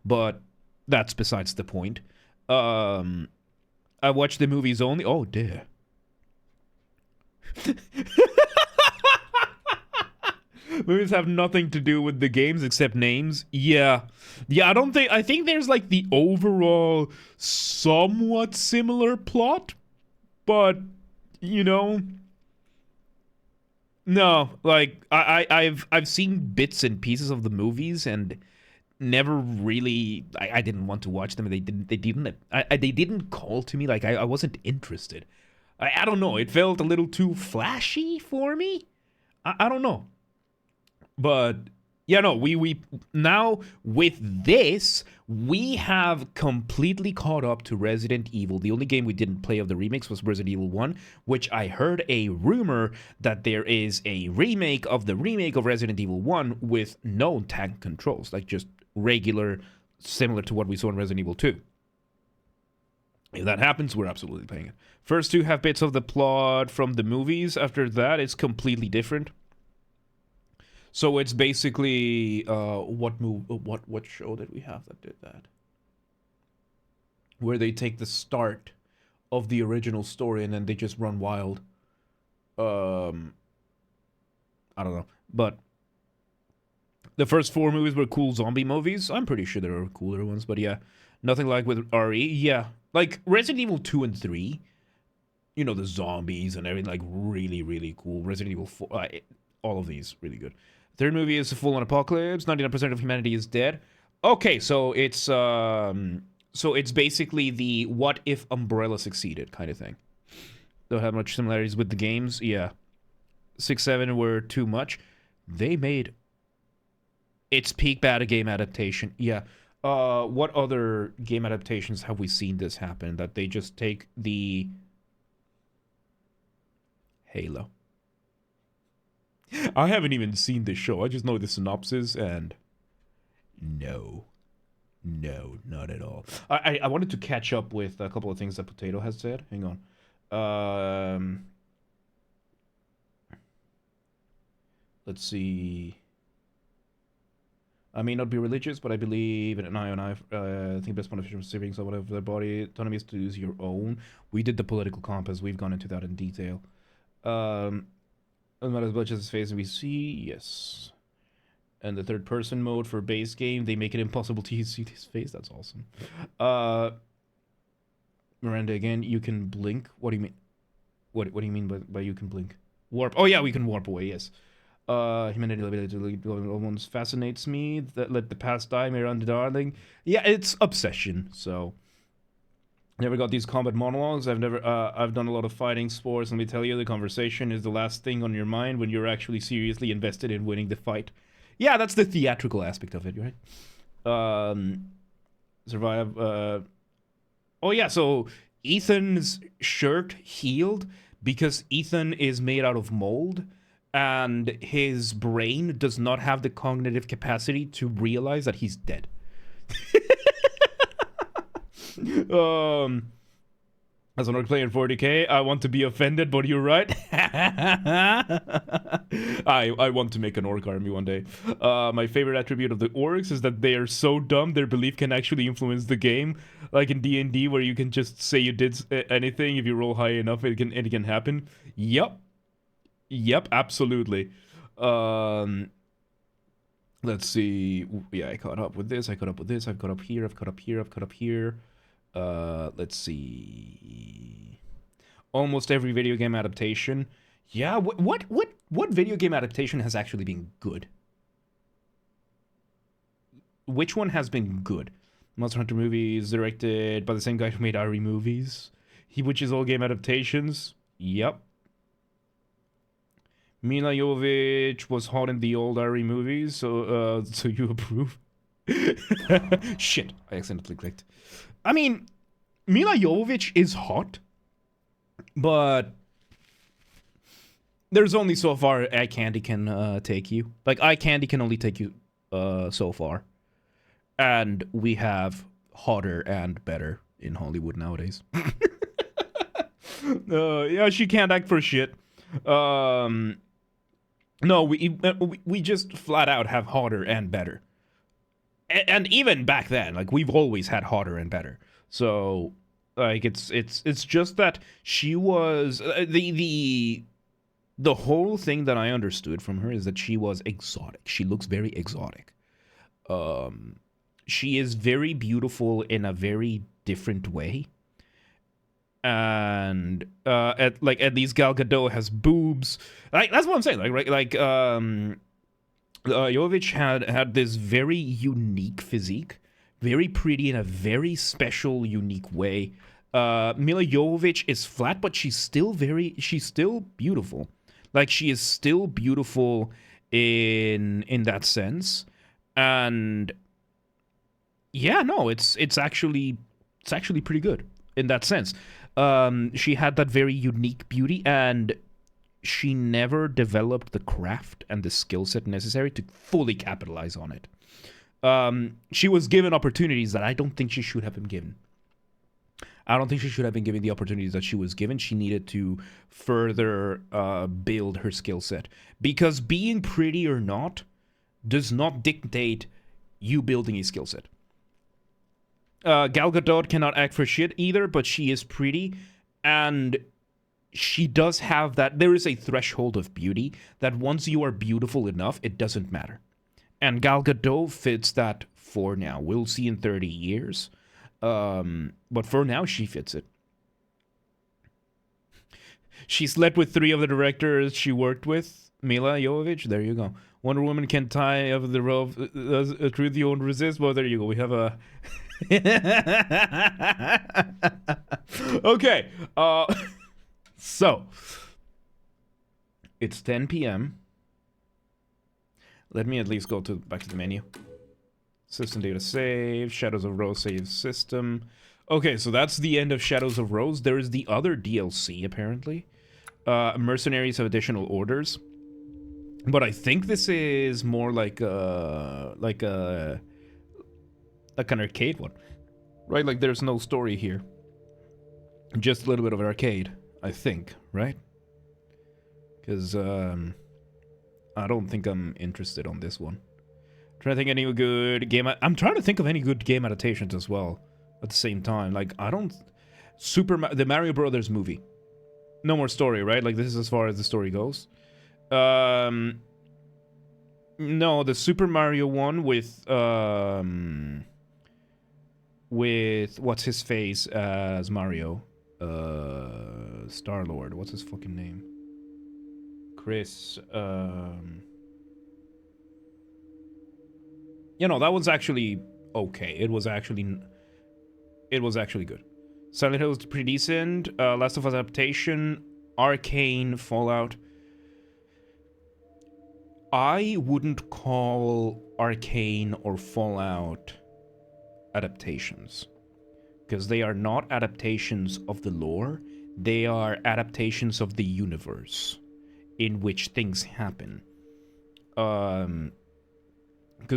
but that's besides the point. I watched the movies only. Oh dear. Movies have nothing to do with the games except names. Yeah. I think there's like the overall somewhat similar plot, but you know, no, like I've seen bits and pieces of the movies and never really I didn't want to watch them. They didn't call to me. Like I wasn't interested. I don't know. It felt a little too flashy for me. I don't know. But yeah, no, we now with this, we have completely caught up to Resident Evil. The only game we didn't play of the remakes was Resident Evil 1, which I heard a rumor that there is a remake of the remake of Resident Evil 1 with no tank controls, like just regular, similar to what we saw in Resident Evil 2. If that happens, we're absolutely playing it. First two have bits of the plot from the movies. After that, it's completely different. So it's basically what show did we have that did that? Where they take the start of the original story and then they just run wild. I don't know, but the first four movies were cool zombie movies. I'm pretty sure there are cooler ones, but yeah, nothing like with RE. Yeah, like Resident Evil 2 and 3. You know, the zombies and everything, like really, really cool. Resident Evil 4, all of these really good. Third movie is a full-on apocalypse. 99% of humanity is dead. Okay, so it's basically the what if Umbrella succeeded kind of thing. Don't have much similarities with the games. Yeah, 6, 7 were too much. They made its peak bad game adaptation. Yeah. What other game adaptations have we seen this happen? That they just take the Halo. I haven't even seen this show. I just know the synopsis and no, not at all. I wanted to catch up with a couple of things that Potato has said. Hang on. Let's see. I may not be religious, but I believe in an eye on eye. I think best punishment for saving someone of their body. Autonomy is to use your own. We did the political compass. We've gone into that in detail. Not as much as his face we see, yes. And the third person mode for base game, they make it impossible to see his face. That's awesome. Miranda, again, you can blink. What do you mean? What do you mean by you can blink? Warp. Oh yeah, we can warp away. Yes. Humanity ability to lead ones fascinates me. That let the past die, Miranda darling. Yeah, it's obsession. So. Never got these combat monologues. I've done a lot of fighting sports. Let me tell you, the conversation is the last thing on your mind when you're actually seriously invested in winning the fight. Yeah, that's the theatrical aspect of it, right? Survive. Oh yeah, so Ethan's shirt healed because Ethan is made out of mold, and his brain does not have the cognitive capacity to realize that he's dead. As an orc playing 40k, I want to be offended, but you're right. I want to make an orc army one day. My favorite attribute of the orcs is that they are so dumb their belief can actually influence the game. Like in D&D, where you can just say you did anything. If you roll high enough, it can happen. Yep, absolutely. Let's see. Yeah, I caught up with this. I caught up with this. I've caught up here. I've caught up here. I've caught up here. Let's see. Almost every video game adaptation. Yeah, what video game adaptation has actually been good? Which one has been good? Monster Hunter movies directed by the same guy who made RE movies. Which is all game adaptations. Yep. Mila Jovovich was hot in the old RE movies, so you approve? Shit, I accidentally clicked. I mean, Mila Jovovich is hot, but there's only so far eye candy can take you. Like, eye candy can only take you so far. And we have hotter and better in Hollywood nowadays. Yeah, she can't act for shit. No, we just flat out have hotter and better. and even back then, like we've always had hotter and better. So like it's just that she was the whole thing that I understood from her is that she was exotic. She looks very exotic. She is very beautiful in a very different way. And at least Gal Gadot has boobs. Like that's what I'm saying. Jovovich had this very unique physique, very pretty in a very special, unique way. Mila Jovovich is flat, but she's still beautiful. Like she is still beautiful in that sense. And yeah, no, it's actually pretty good in that sense. She had that very unique beauty, and she never developed the craft and the skill set necessary to fully capitalize on it. She was given opportunities that I don't think she should have been given. I don't think she should have been given the opportunities that she was given. She needed to further build her skill set. Because being pretty or not does not dictate you building a skill set. Gal Gadot cannot act for shit either, but she is pretty. And she does have that. There is a threshold of beauty that once you are beautiful enough, it doesn't matter. And Gal Gadot fits that for now. We'll see in 30 years. But for now, she fits it. She slept with 3 of the directors she worked with. Mila Jovovich, there you go. Wonder Woman can tie up the rope. Truth you won't resist. Well, there you go. We have a... Okay. So. It's 10 p.m. Let me at least go back to the menu. System data save. Shadows of Rose save system. Okay, so that's the end of Shadows of Rose. There is the other DLC, apparently. Mercenaries have additional orders. But I think this is more like an arcade one. Right? Like there's no story here. Just a little bit of arcade, I think, right? Because I don't think I'm interested on this one. Trying to think any good game. I'm trying to think of any good game adaptations as well. At the same time, like I don't. The Mario Brothers movie. No more story, right? Like this is as far as the story goes. No, the Super Mario one with what's his face as Mario, Star-Lord. What's his fucking name? Chris. You know, that was actually okay. It was actually good. Silent Hill is pretty decent. Last of Us adaptation, Arcane, Fallout. I wouldn't call Arcane or Fallout adaptations. Because they are not adaptations of the lore. They are adaptations of the universe in which things happen. Because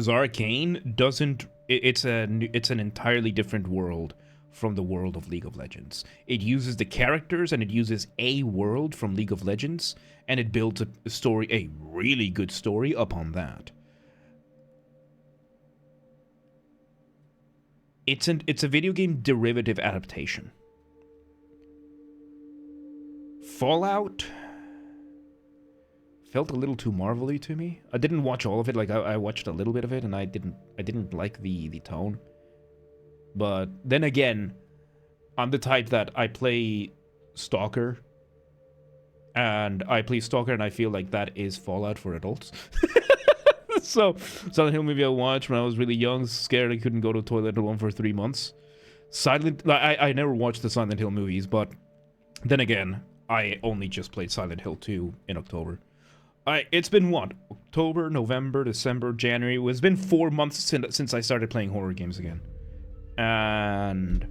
Arcane doesn't... It's an entirely different world from the world of League of Legends. It uses the characters and it uses a world from League of Legends, and it builds a story, a really good story upon that. It's a video game derivative adaptation. Fallout felt a little too Marvel-y to me. I didn't watch all of it. Like I watched a little bit of it, and I didn't like the tone. But then again, I'm the type that I play Stalker, and I feel like that is Fallout for adults. So, Silent Hill movie I watched when I was really young, scared I couldn't go to the toilet alone for 3 months. I never watched the Silent Hill movies, but then again, I only just played Silent Hill 2 in October. It's been what? October, November, December, January. It's been 4 months since I started playing horror games again. And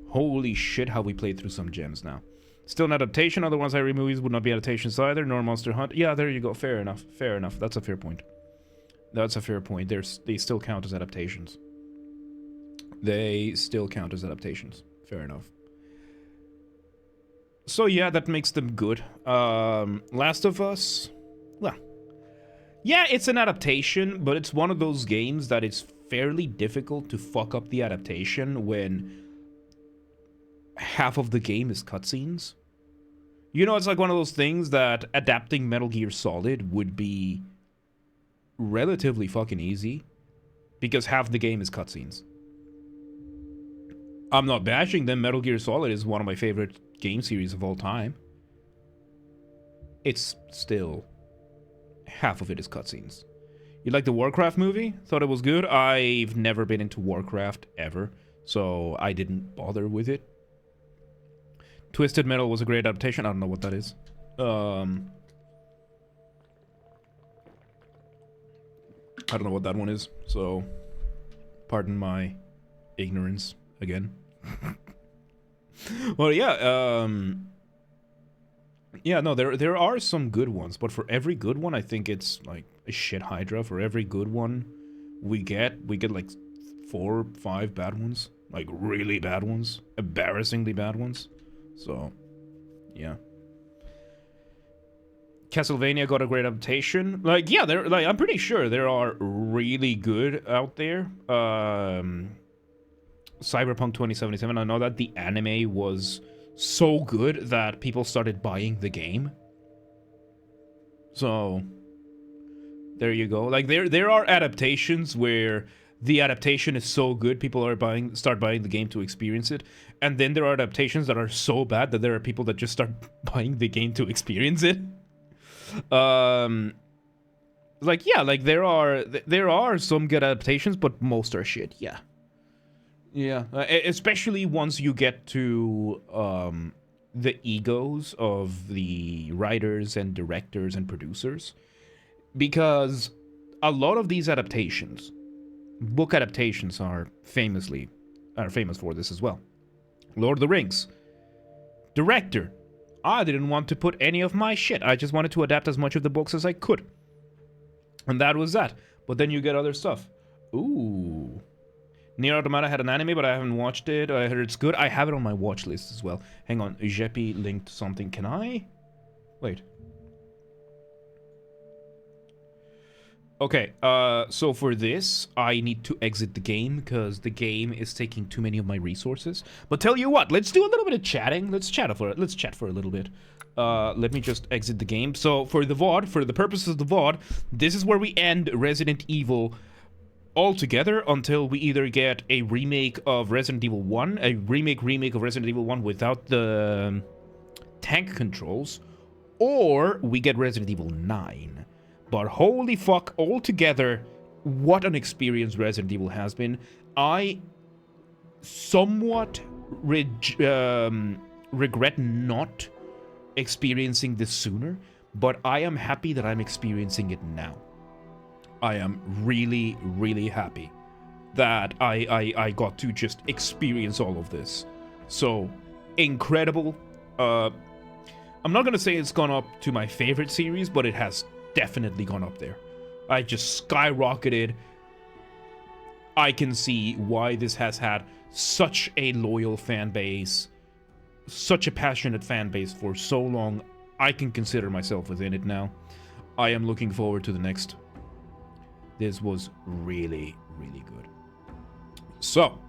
holy shit, how we played through some gems now. Still an adaptation. Other ones I read movies would not be adaptations either, nor Monster Hunt. Yeah, there you go. Fair enough. Fair enough. That's a fair point. That's a fair point. They still count as adaptations. They still count as adaptations. Fair enough. So yeah, that makes them good. Last of Us. Well, yeah, it's an adaptation, but it's one of those games that is fairly difficult to fuck up the adaptation when half of the game is cutscenes. You know, it's like one of those things that adapting Metal Gear Solid would be relatively fucking easy because half the game is cutscenes. I'm not bashing them. Metal Gear Solid is one of my favorite game series of all time. It's still half of it is cutscenes. You like the Warcraft movie? Thought it was good? I've never been into Warcraft ever, so I didn't bother with it. Twisted Metal was a great adaptation. I don't know what that is. I don't know what that one is, so pardon my ignorance again. Well, yeah, yeah, no, there are some good ones, but for every good one, I think it's like a shit Hydra. For every good one we get like 4 or 5 bad ones, like really bad ones, embarrassingly bad ones. So, yeah. Castlevania got a great adaptation. Like, yeah, I'm pretty sure there are really good out there. Cyberpunk 2077, I know that the anime was so good that people started buying the game. So, there you go. Like, there are adaptations where the adaptation is so good, people are start buying the game to experience it. And then there are adaptations that are so bad that there are people that just start buying the game to experience it. Like, yeah, like there are some good adaptations, but most are shit. Yeah. Yeah, especially once you get to the egos of the writers and directors and producers, because a lot of these adaptations, book adaptations, are famous for this as well. Lord of the Rings, director, I didn't want to put any of my shit. I just wanted to adapt as much of the books as I could, and that was that. But then you get other stuff. Ooh. Nier Automata had an anime, but I haven't watched it. I heard it's good. I have it on my watch list as well. Hang on, Jeppy linked something. Can I? Wait. Okay, so for this, I need to exit the game because the game is taking too many of my resources. But tell you what, let's do a little bit of chatting. Let's chat for a little bit. Let me just exit the game. So for the VOD, for the purposes of the VOD, this is where we end Resident Evil altogether until we either get a remake of Resident Evil 1, a remake of Resident Evil 1 without the tank controls, or we get Resident Evil 9. But holy fuck, altogether, what an experience Resident Evil has been. I somewhat regret not experiencing this sooner, but I am happy that I'm experiencing it now. I am really, really happy that I got to just experience all of this. So, incredible. I'm not gonna say it's gone up to my favorite series, but it has definitely gone up there. I just skyrocketed. I can see why this has had such a loyal fan base, such a passionate fan base for so long. I can consider myself within it now. I am looking forward to the next. This was really, really good. So,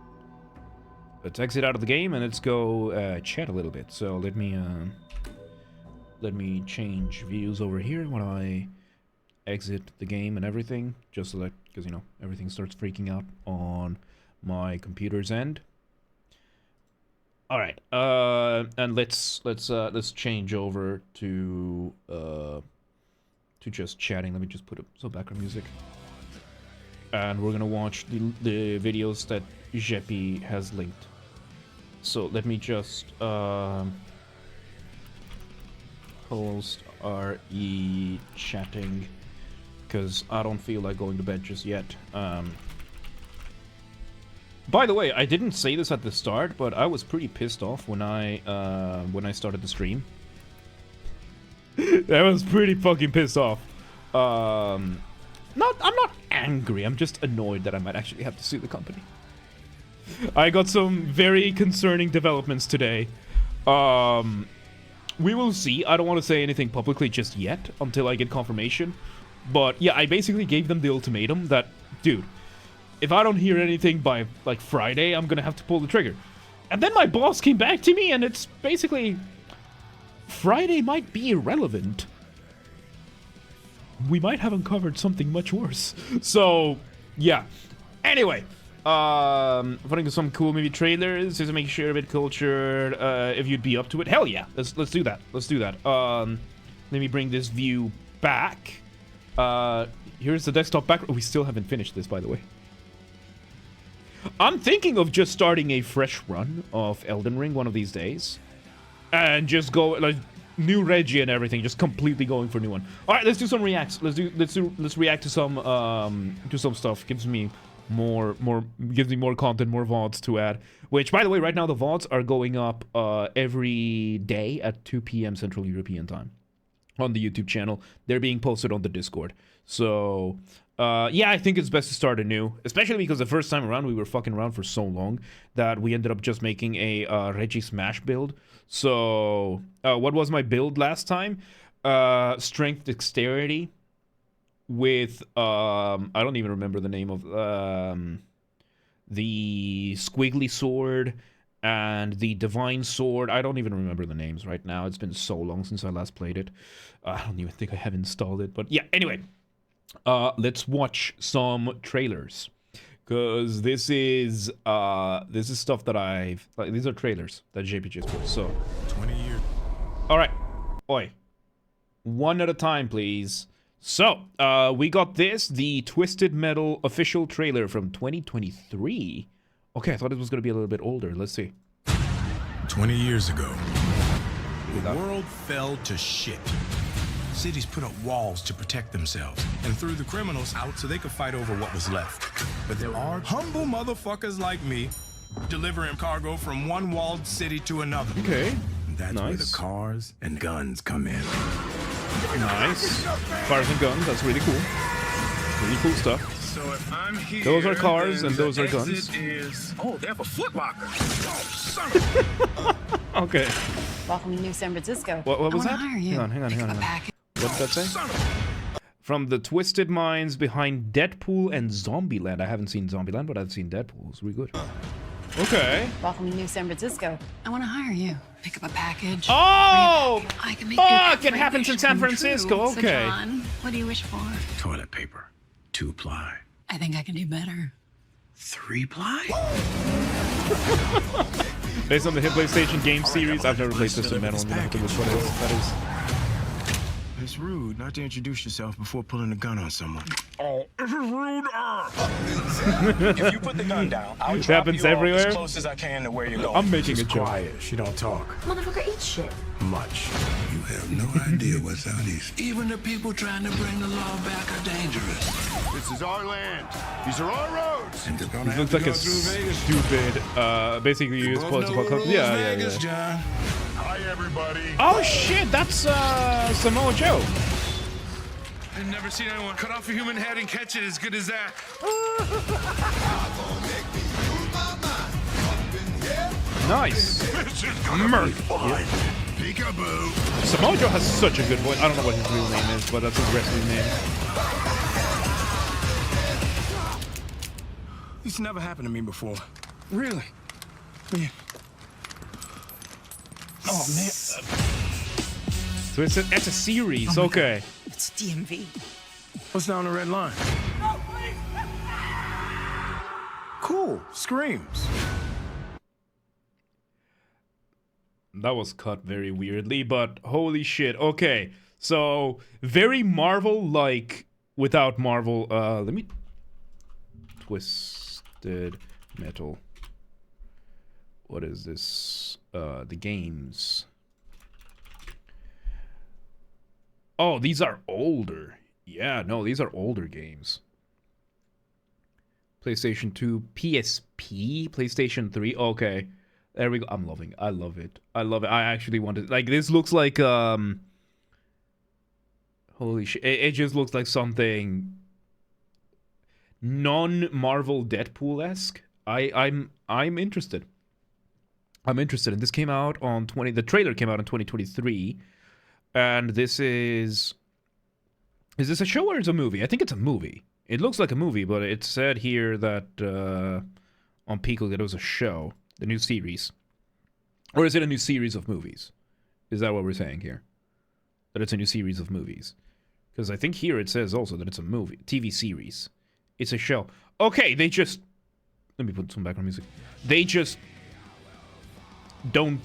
let's exit out of the game and let's go chat a little bit. So let me change views over here when I exit the game and everything, just so that, because you know everything starts freaking out on my computer's end. All right, and let's change over to just chatting. Let me just put some background music, and we're gonna watch the videos that Jeppy has linked. So let me just post RE chatting, because I don't feel like going to bed just yet. By the way, I didn't say this at the start, but I was pretty pissed off when I started the stream. I was pretty fucking pissed off. I'm not angry. I'm just annoyed that I might actually have to sue the company. I got some very concerning developments today. We will see. I don't want to say anything publicly just yet until I get confirmation. But yeah, I basically gave them the ultimatum that, dude, if I don't hear anything by like Friday, I'm gonna have to pull the trigger. And then my boss came back to me, and it's basically Friday might be irrelevant. We might have uncovered something much worse. So, yeah. Anyway, putting some cool movie trailers just to make sure a bit cultured. If you'd be up to it, hell yeah. Let's do that. Let's do that. Let me bring this view back. Here's the desktop back. Oh, we still haven't finished this, by the way. I'm thinking of just starting a fresh run of Elden Ring one of these days, and just go like new Reggie and everything, just completely going for a new one. All right, let's do some reacts. Let's react to some stuff. Gives me more content, more VODs to add. Which, by the way, right now the VODs are going up every day at 2 p.m. Central European Time on the YouTube channel. They're being posted on the Discord. So, yeah, I think it's best to start anew, especially because the first time around we were fucking around for so long that we ended up just making a Reggie Smash build. So, what was my build last time? Strength Dexterity with, I don't even remember the name of, the Squiggly Sword and the Divine Sword. I don't even remember the names right now. It's been so long since I last played it. I don't even think I have installed it. But yeah, anyway. Let's watch some trailers. Because this is stuff that I've... Like, these are trailers that JP just put, so... 20 years. Alright. Oi. One at a time, please. So, we got this. The Twisted Metal official trailer from 2023. Okay, I thought it was going to be a little bit older. Let's see. 20 years ago, the world fell to shit. Cities put up walls to protect themselves and threw the criminals out so they could fight over what was left. But there are humble motherfuckers like me delivering cargo from one walled city to another. Okay. That's nice. where the cars and guns come in. Nice. Cars and guns, that's really cool. Really cool stuff. So if I'm here, those are cars and those are guns. Oh, they have a Foot Locker. Oh, son. Okay. Welcome to New San Francisco. What was that? Hang on. What did that say? From the twisted minds behind Deadpool and Zombieland. I haven't seen Zombieland, but I've seen Deadpool. It's really good. Okay. Welcome to New San Francisco. I want to hire you. Pick up a package. Oh! I can make fuck! It happens in San Francisco. Okay. So John, what do you wish for? Toilet paper. 2-ply. I think I can do better. 3-ply? Based on the hit PlayStation game series, I've never played Twisted Metal. I'm gonna have to look what that is. It's rude not to introduce yourself before pulling a gun on someone. Oh, this is rude. If you put the gun down, I'll it drop happens you everywhere. As close as I can to where you're going. I'm making a joke. Quiet. She don't talk. Motherfucker, eat shit. Much. You have no idea what's out east. Even the people trying to bring the law back are dangerous. This is our land. These are our roads. And they're gonna He have looks to like go a through Vegas. stupid, basically you post-apocalyptic. Yeah. John. Hi, everybody. Oh shit, that's Samoa Joe. I've never seen anyone cut off a human head and catch it as good as that. Nice. This is gonna be fun. Peekaboo. Samoa Joe has such a good voice. I don't know what his real name is, but that's his wrestling name. This never happened to me before. Really? Yeah. Oh, man. So it's a series, okay. It's DMV. What's down the red line? Cool. Screams. That was cut very weirdly, but holy shit. Okay, so very Marvel-like without Marvel. Let me... Twisted Metal. What is this? The games. Oh, these are older. Yeah, no, these are older games. PlayStation 2, PSP, PlayStation 3. Okay. There we go. I'm loving it. I love it. I love it. I actually want to... Like, this looks like, holy shit. It just looks like something non-Marvel Deadpool-esque. I'm interested. I'm interested. And this came out on the trailer came out in 2023. And this is this a show or is it a movie? I think it's a movie. It looks like a movie, but it said here that on Peacock that it was a show, the new series. Or is it a new series of movies? Is that what we're saying here? That it's a new series of movies? Because I think here it says also that it's a movie, TV series. It's a show. Okay, they just... Let me put some background music. They just don't...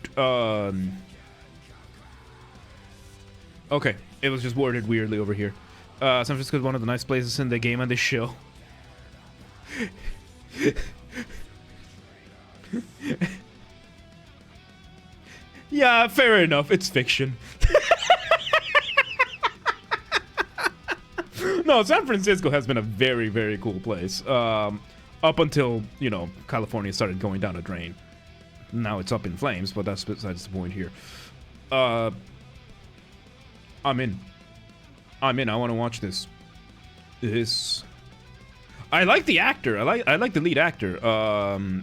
Okay, it was just worded weirdly over here. San Francisco is one of the nice places in the game and the show. Yeah, fair enough. It's fiction. No, San Francisco has been a very, very cool place. Up until, you know, California started going down a drain. Now it's up in flames, but that's besides the point here. I'm in. I want to watch this. I like the actor. I like the lead actor.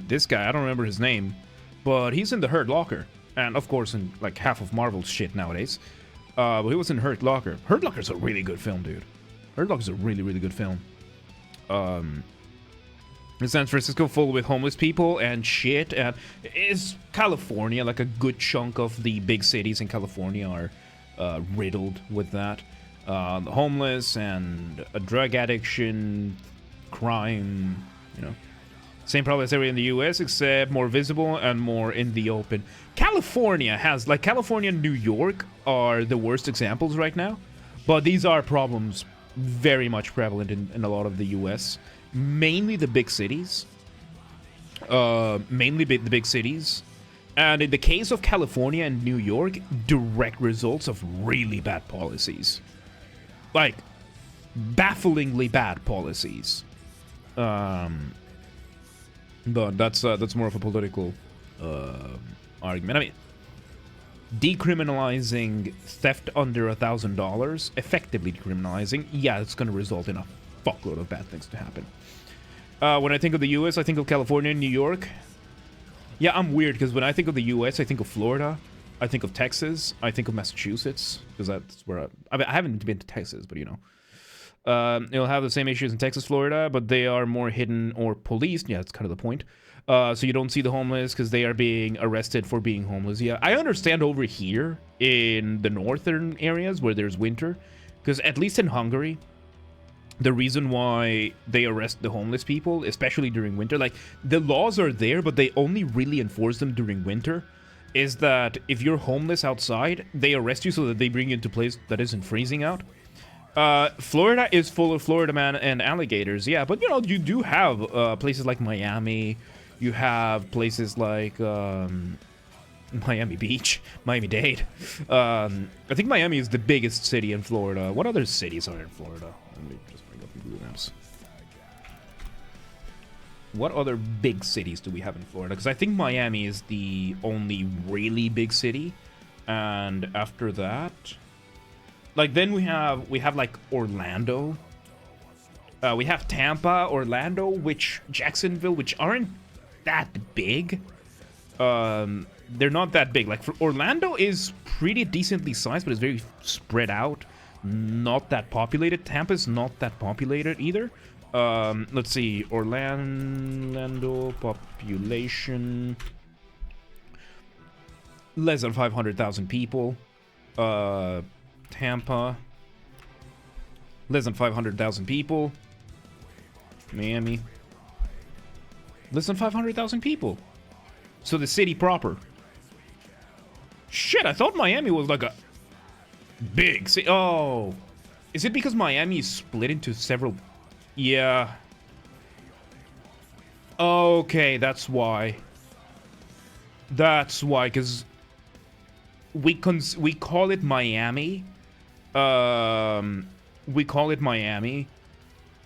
This guy, I don't remember his name, but he's in the Hurt Locker, and of course in like half of Marvel's shit nowadays. But he was in Hurt Locker. Hurt Locker's a really good film, dude. Hurt Locker's a really, really good film. San Francisco full with homeless people and shit, and is California, like a good chunk of the big cities in California are riddled with that. The homeless and a drug addiction, crime, you know. Same problem as area in the US, except more visible and more in the open. California has, like, California and New York are the worst examples right now, but these are problems very much prevalent in a lot of the US. Mainly the big cities. The big cities. And in the case of California and New York, direct results of really bad policies. Like, bafflingly bad policies. But that's more of a political argument. I mean, decriminalizing theft under $1,000, effectively decriminalizing, yeah, it's going to result in a fuckload of bad things to happen. When I think of the U.S., I think of California and New York. Yeah, I'm weird, because when I think of the U.S., I think of Florida, I think of Texas, I think of Massachusetts, because that's where I mean, I haven't been to Texas, but you know. It'll have the same issues in Texas, Florida, but they are more hidden or policed. Yeah, that's kind of the point. So you don't see the homeless because they are being arrested for being homeless. Yeah, I understand over here in the northern areas where there's winter, because at least in Hungary, the reason why they arrest the homeless people, especially during winter, like, the laws are there, but they only really enforce them during winter, is that if you're homeless outside, they arrest you so that they bring you into a place that isn't freezing out. Florida is full of Florida man and alligators, yeah, but, you know, you do have places like Miami, you have places like Miami Beach, Miami-Dade. I think Miami is the biggest city in Florida. What other cities are in Florida? Let me just bring up Google Maps. What other big cities do we have in Florida? Because I think Miami is the only really big city, and after that, like, then we have like Orlando. We have Tampa, Orlando, Jacksonville, which aren't that big. They're not that big. Like, for Orlando is pretty decently sized, but it's very spread out. Not that populated. Tampa's not that populated either. Let's see. Orlando population. Less than 500,000 people. Tampa. Less than 500,000 people. Miami. Less than 500,000 people. So the city proper. Shit, I thought Miami was like a big city. Oh. Is it because Miami is split into several... Yeah. Okay, that's why. That's why, because we call it Miami. We call it Miami,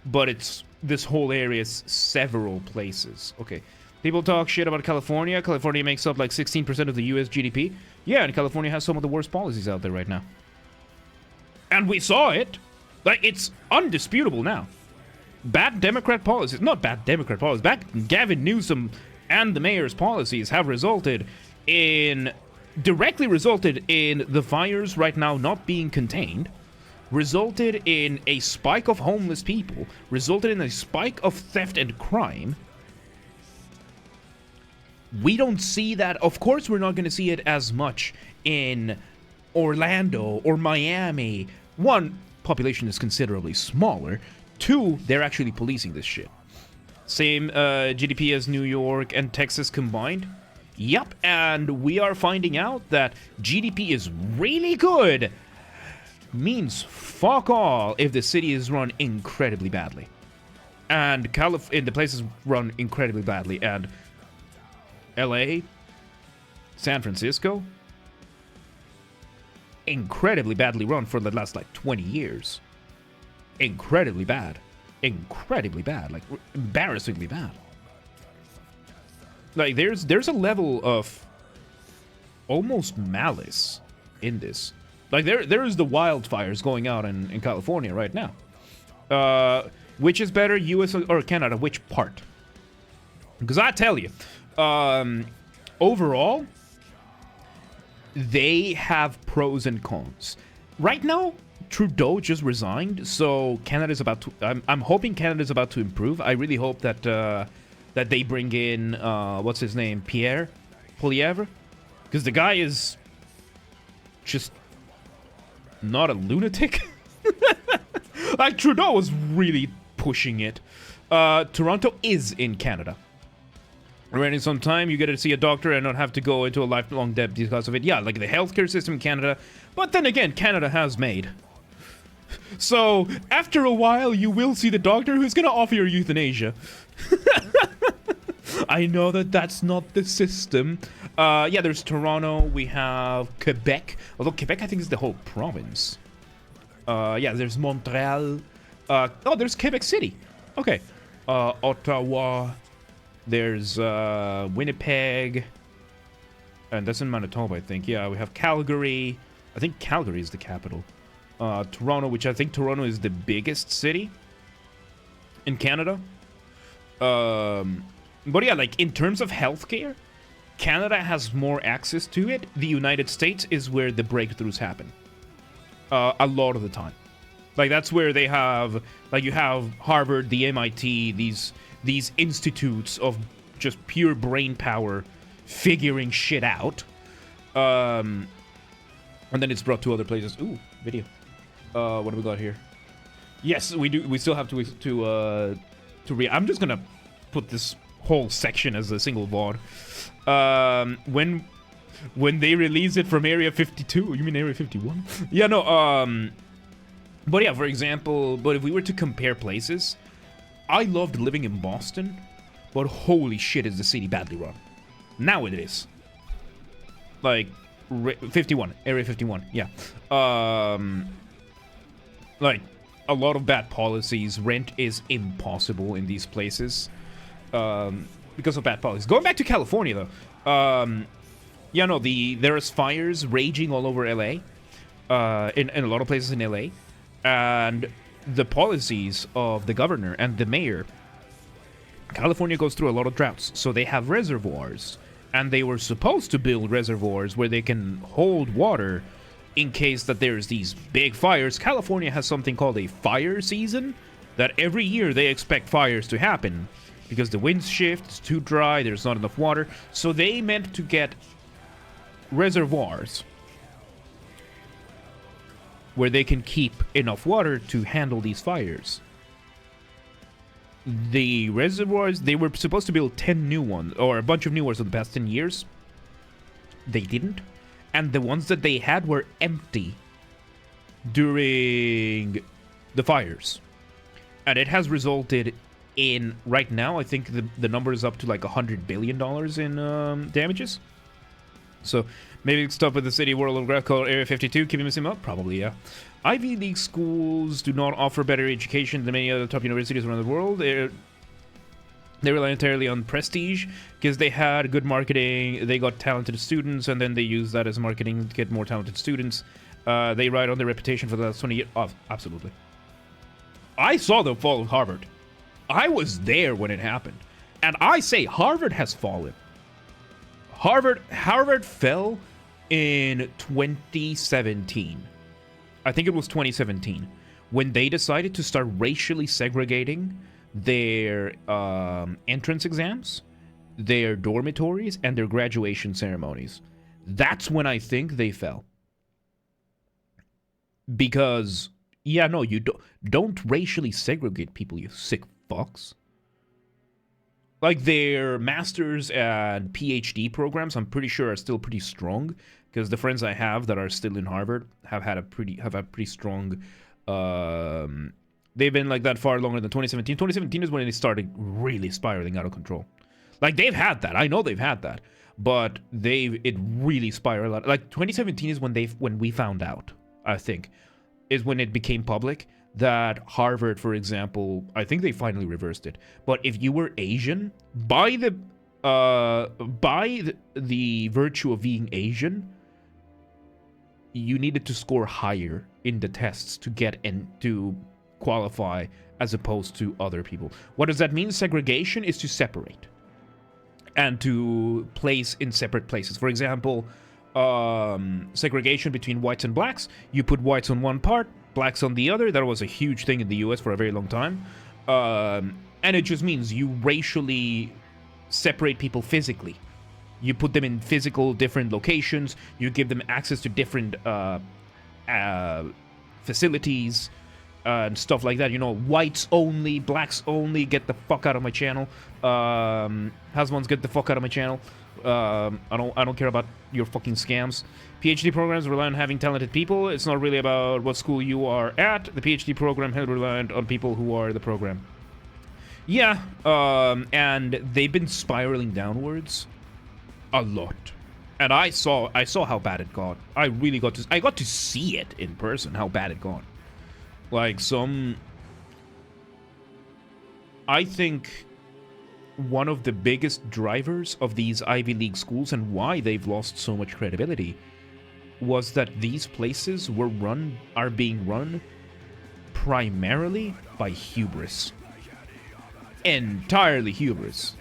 but it's... This whole area is several places. Okay. People talk shit about California. California makes up like 16% of the US GDP. Yeah, and California has some of the worst policies out there right now. And we saw it. Like, it's undisputable now. Bad Democrat policies, not bad Democrat policies, bad Gavin Newsom and the mayor's policies have directly resulted in the fires right now not being contained. resulted in a spike of homeless people, resulted in a spike of theft and crime. We don't see that. Of course, we're not going to see it as much in Orlando or Miami. One, population is considerably smaller. Two, they're actually policing this shit. Same GDP as New York and Texas combined. Yup, and we are finding out that GDP is really good. Means fuck all if the city is run incredibly badly. And in the places run incredibly badly. And LA, San Francisco, incredibly badly run for the last like 20 years. Incredibly bad. Incredibly bad. Like embarrassingly bad. Like there's a level of almost malice in this. Like there is the wildfires going out in California right now. Which is better, US or Canada? Which part? Because I tell you, overall, they have pros and cons. Right now, Trudeau just resigned, so Canada's about to. I'm hoping Canada's about to improve. I really hope that that they bring in what's his name, Pierre Poilievre, because the guy is just not a lunatic. Like Trudeau was really pushing it. Toronto is in Canada. Running some time, you get to see a doctor and not have to go into a lifelong debt because of it. Yeah, like the healthcare system in Canada. But then again, Canada has made. So, after a while, you will see the doctor who's gonna offer you euthanasia. I know that that's not the system. Yeah, there's Toronto. We have Quebec. Although Quebec, I think, is the whole province. Yeah, there's Montreal. Oh, there's Quebec City. Okay. Ottawa. There's Winnipeg. And that's in Manitoba, I think. Yeah, we have Calgary. I think Calgary is the capital. Toronto, which I think Toronto is the biggest city in Canada. But yeah, like in terms of healthcare, Canada has more access to it. The United States is where the breakthroughs happen. A lot of the time. Like that's where they have, like you have Harvard, the MIT, these institutes of just pure brain power figuring shit out. And then it's brought to other places. Ooh, video. What do we got here? Yes, we do. We still have to read. I'm just gonna put this whole section as a single VOD. When they release it from Area 52, you mean Area 51? Yeah, no. But yeah, for example, but if we were to compare places, I loved living in Boston, but holy shit, is the city badly run. Now it is. Like 51, Area 51. Yeah. Like a lot of bad policies. Rent is impossible in these places. Because of bad policies. Going back to California though, yeah, no, there's fires raging all over LA, in a lot of places in LA, and the policies of the governor and the mayor. California goes through a lot of droughts, so they have reservoirs, and they were supposed to build reservoirs where they can hold water in case that there's these big fires. California has something called a fire season, that every year they expect fires to happen. Because the winds shift, it's too dry, there's not enough water. So they meant to get reservoirs where they can keep enough water to handle these fires. The reservoirs, they were supposed to build 10 new ones, or a bunch of new ones in the past 10 years. They didn't. And the ones that they had were empty during the fires. And it has resulted in, right now, I think the number is up to like $100 billion in damages. So maybe stuff with the city world of called Area 52 keeping them up? Probably, yeah. Ivy League schools do not offer better education than many other top universities around the world. They rely entirely on prestige because they had good marketing, they got talented students, and then they use that as marketing to get more talented students. They ride on their reputation for the last 20 years. Oh, absolutely. I saw the fall of Harvard. I was there when it happened. And I say Harvard has fallen. Harvard fell in 2017. I think it was 2017, when they decided to start racially segregating their entrance exams, their dormitories, and their graduation ceremonies. That's when I think they fell. Because, yeah, no, you don't racially segregate people, you sick fucks. Like, their master's and PhD programs, I'm pretty sure are still pretty strong, because the friends I have that are still in Harvard have a pretty strong. They've been like that far longer than 2017. 2017 is when it started really spiraling out of control. Like, they've had that. I know they've had that, but it really spiraled out. Like, 2017 is when we found out. I think is when it became public that Harvard, for example, I think they finally reversed it. But if you were Asian, by the virtue of being Asian, you needed to score higher in the tests to get in to qualify as opposed to other people. What does that mean? Segregation is to separate and to place in separate places. For example, segregation between whites and blacks. You put whites on one part, blacks on the other. That was a huge thing in the US for a very long time. And it just means you racially separate people physically. You put them in physical different locations. You give them access to different facilities and stuff like that. You know, whites only, blacks only. Get the fuck out of my channel. Husbands, get the fuck out of my channel. I don't care about your fucking scams. PhD programs rely on having talented people. It's not really about what school you are at. The PhD program heavily reliant on people who are the program. Yeah, and they've been spiraling downwards a lot. And I saw how bad it got. I got to see it in person, how bad it got. Like, I think one of the biggest drivers of these Ivy League schools and why they've lost so much credibility was that these places are being run primarily by hubris. Entirely hubris.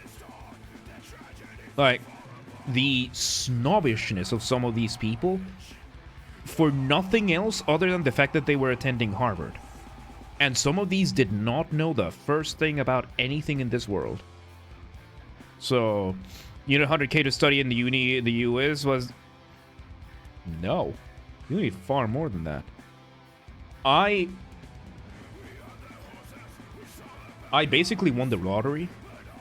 Like, the snobbishness of some of these people for nothing else other than the fact that they were attending Harvard. And some of these did not know the first thing about anything in this world. So, you know, 100K to study in the uni in the US was... No. You need far more than that. I basically won the lottery.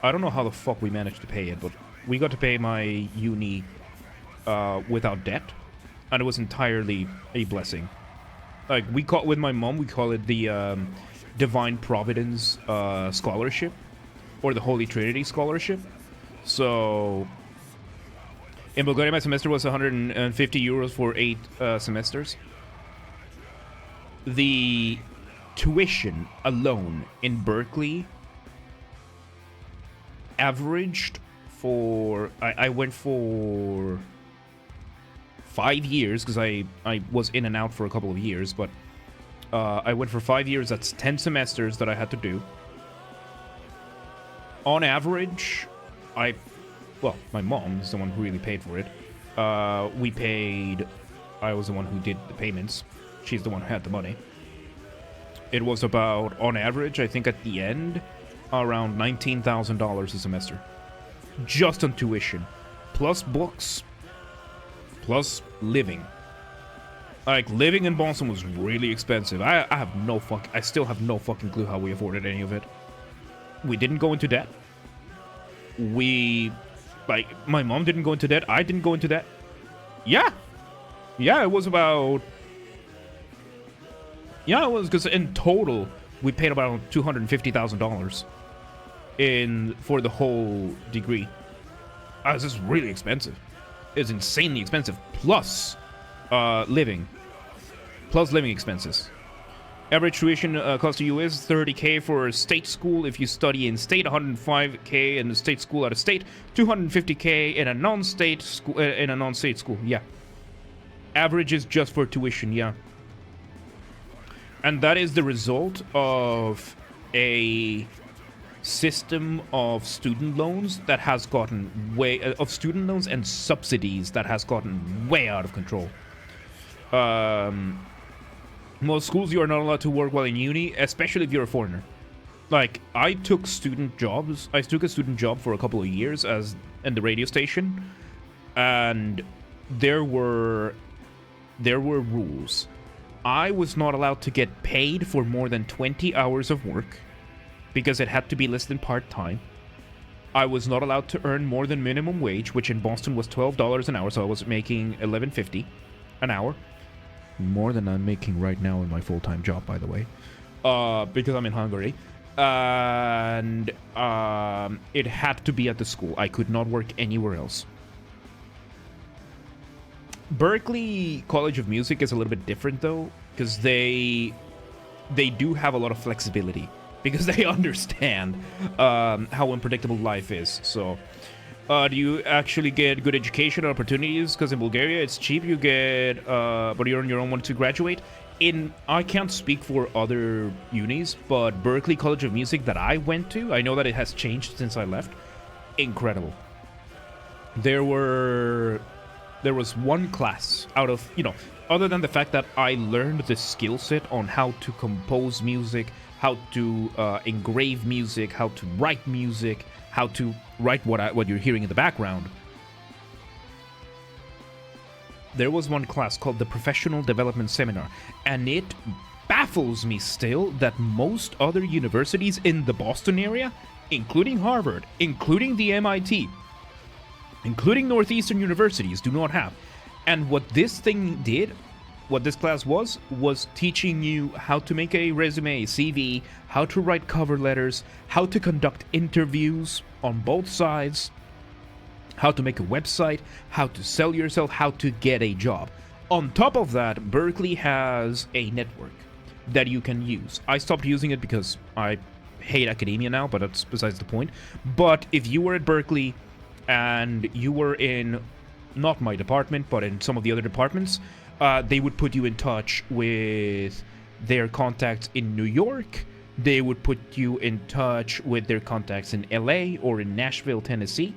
I don't know how the fuck we managed to pay it, but we got to pay my uni without debt. And it was entirely a blessing. Like, with my mom, we call it the Divine Providence Scholarship. Or the Holy Trinity Scholarship. So, in Bulgaria, my semester was 150 euros for 8 semesters. The tuition alone in Berkeley averaged for... I went for 5 years, because I was in and out for a couple of years, but I went for 5 years. That's 10 semesters that I had to do. On average, my mom is the one who really paid for it. I was the one who did the payments. She's the one who had the money. It was about, on average, I think at the end, around $19,000 a semester. Just on tuition. Plus books. Plus living. Like, living in Boston was really expensive. I still have no fucking clue how we afforded any of it. We didn't go into debt. My mom didn't go into debt. I didn't go into debt. Yeah, it was about... Yeah, it was, because in total, we paid about $250,000 for the whole degree. This is really expensive. It's insanely expensive. Plus living. Plus living expenses. Average tuition cost to you is $30K for a state school if you study in state, $105K in a state school out of state, $250K in a non-state school. School, yeah. Averages just for tuition, yeah. And that is the result of a system of student loans that has gotten of student loans and subsidies that has gotten way out of control. Most schools you are not allowed to work while in uni, especially if you're a foreigner. Like, I took student jobs. I took a student job for a couple of years as in the radio station, and there were rules. I was not allowed to get paid for more than 20 hours of work because it had to be less than part-time. I was not allowed to earn more than minimum wage, which in Boston was $12 an hour, so I was making $11.50 an hour. More than I'm making right now in my full-time job, by the way, because I'm in Hungary. And it had to be at the school. I could not work anywhere else. Berklee College of Music is a little bit different, though, because they do have a lot of flexibility, because they understand how unpredictable life is. So, do you actually get good education opportunities? Because in Bulgaria, it's cheap. You get, but you're on your own once you graduate. I can't speak for other unis, but Berklee College of Music that I went to, I know that it has changed since I left. Incredible. There was one class out of, other than the fact that I learned the skill set on how to compose music, how to engrave music, how to write music, how to write what you're hearing in the background. There was one class called the Professional Development Seminar, and it baffles me still that most other universities in the Boston area, including Harvard, including the MIT, including Northeastern universities, do not have. And what this thing did, what this class was teaching you how to make a resume, a CV, how to write cover letters, how to conduct interviews on both sides, how to make a website, how to sell yourself, how to get a job. On top of that, Berklee has a network that you can use. I stopped using it because I hate academia now, but that's besides the point. But if you were at Berklee and you were in, not my department, but in some of the other departments, they would put you in touch with their contacts in New York. They would put you in touch with their contacts in LA or in Nashville, Tennessee.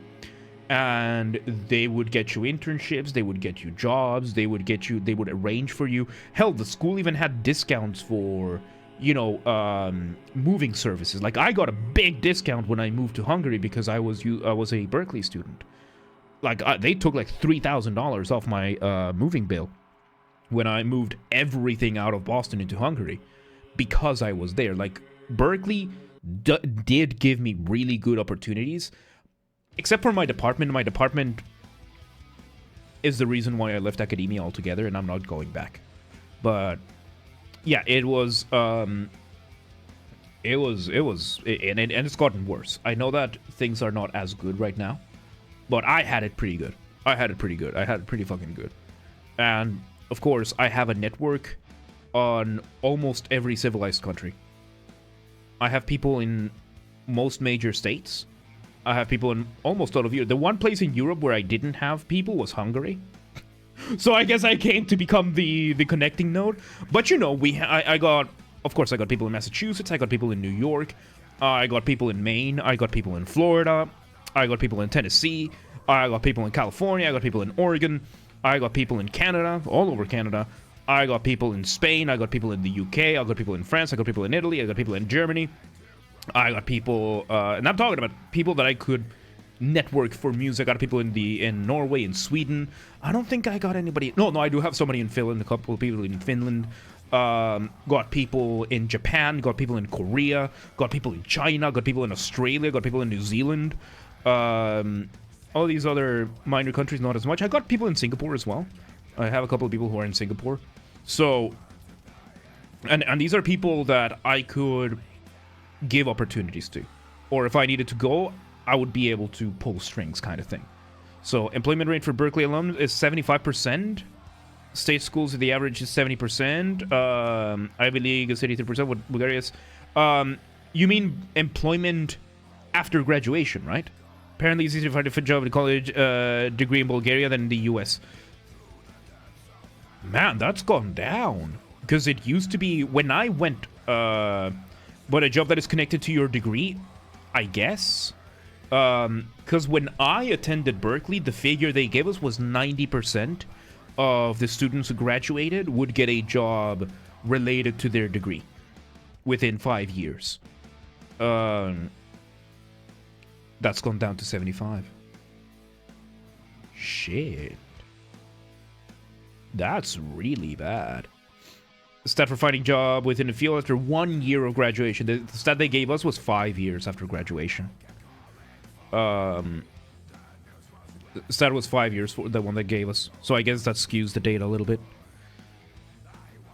And they would get you internships, they would get you jobs, they would arrange for you. Hell, the school even had discounts for, moving services. Like, I got a big discount when I moved to Hungary because I was a Berklee student. Like, they took like $3,000 off my moving bill when I moved everything out of Boston into Hungary because I was there. Like, Berklee did give me really good opportunities. Except for my department. My department is the reason why I left academia altogether, and I'm not going back. But yeah, and it's gotten worse. I know that things are not as good right now, but I had it pretty good. I had it pretty fucking good. And of course, I have a network on almost every civilized country. I have people in most major states. I have people in almost all of Europe. The one place in Europe where I didn't have people was Hungary. So I guess I came to become the connecting node. But I got people in Massachusetts. I got people in New York. I got people in Maine. I got people in Florida. I got people in Tennessee. I got people in California. I got people in Oregon. I got people in Canada, all over Canada. I got people in Spain. I got people in the UK. I got people in France. I got people in Italy. I got people in Germany. I got people, and I'm talking about people that I could network for music. I got people in Norway, in Sweden. I don't think I got anybody. No, I do have somebody in Finland. A couple of people in Finland. Got people in Japan. Got people in Korea. Got people in China. Got people in Australia. Got people in New Zealand. All these other minor countries, not as much. I got people in Singapore as well. I have a couple of people who are in Singapore. So, and these are people that I could give opportunities to, or if I needed to go, I would be able to pull strings, kind of thing. So employment rate for Berklee alums is 75%. State schools, the average is 70%. Ivy League is 83%. What Bulgaria is? You mean employment after graduation, right? Apparently, it's easier to find a job at a college degree in Bulgaria than in the US. Man, that's gone down, because it used to be when I went. But a job that is connected to your degree, I guess. Because when I attended Berklee, the figure they gave us was 90% of the students who graduated would get a job related to their degree within 5 years. That's gone down to 75. Shit. That's really bad. The stat for finding job within the field after 1 year of graduation. The stat they gave us was 5 years after graduation. The stat was 5 years for the one they gave us. So I guess that skews the data a little bit.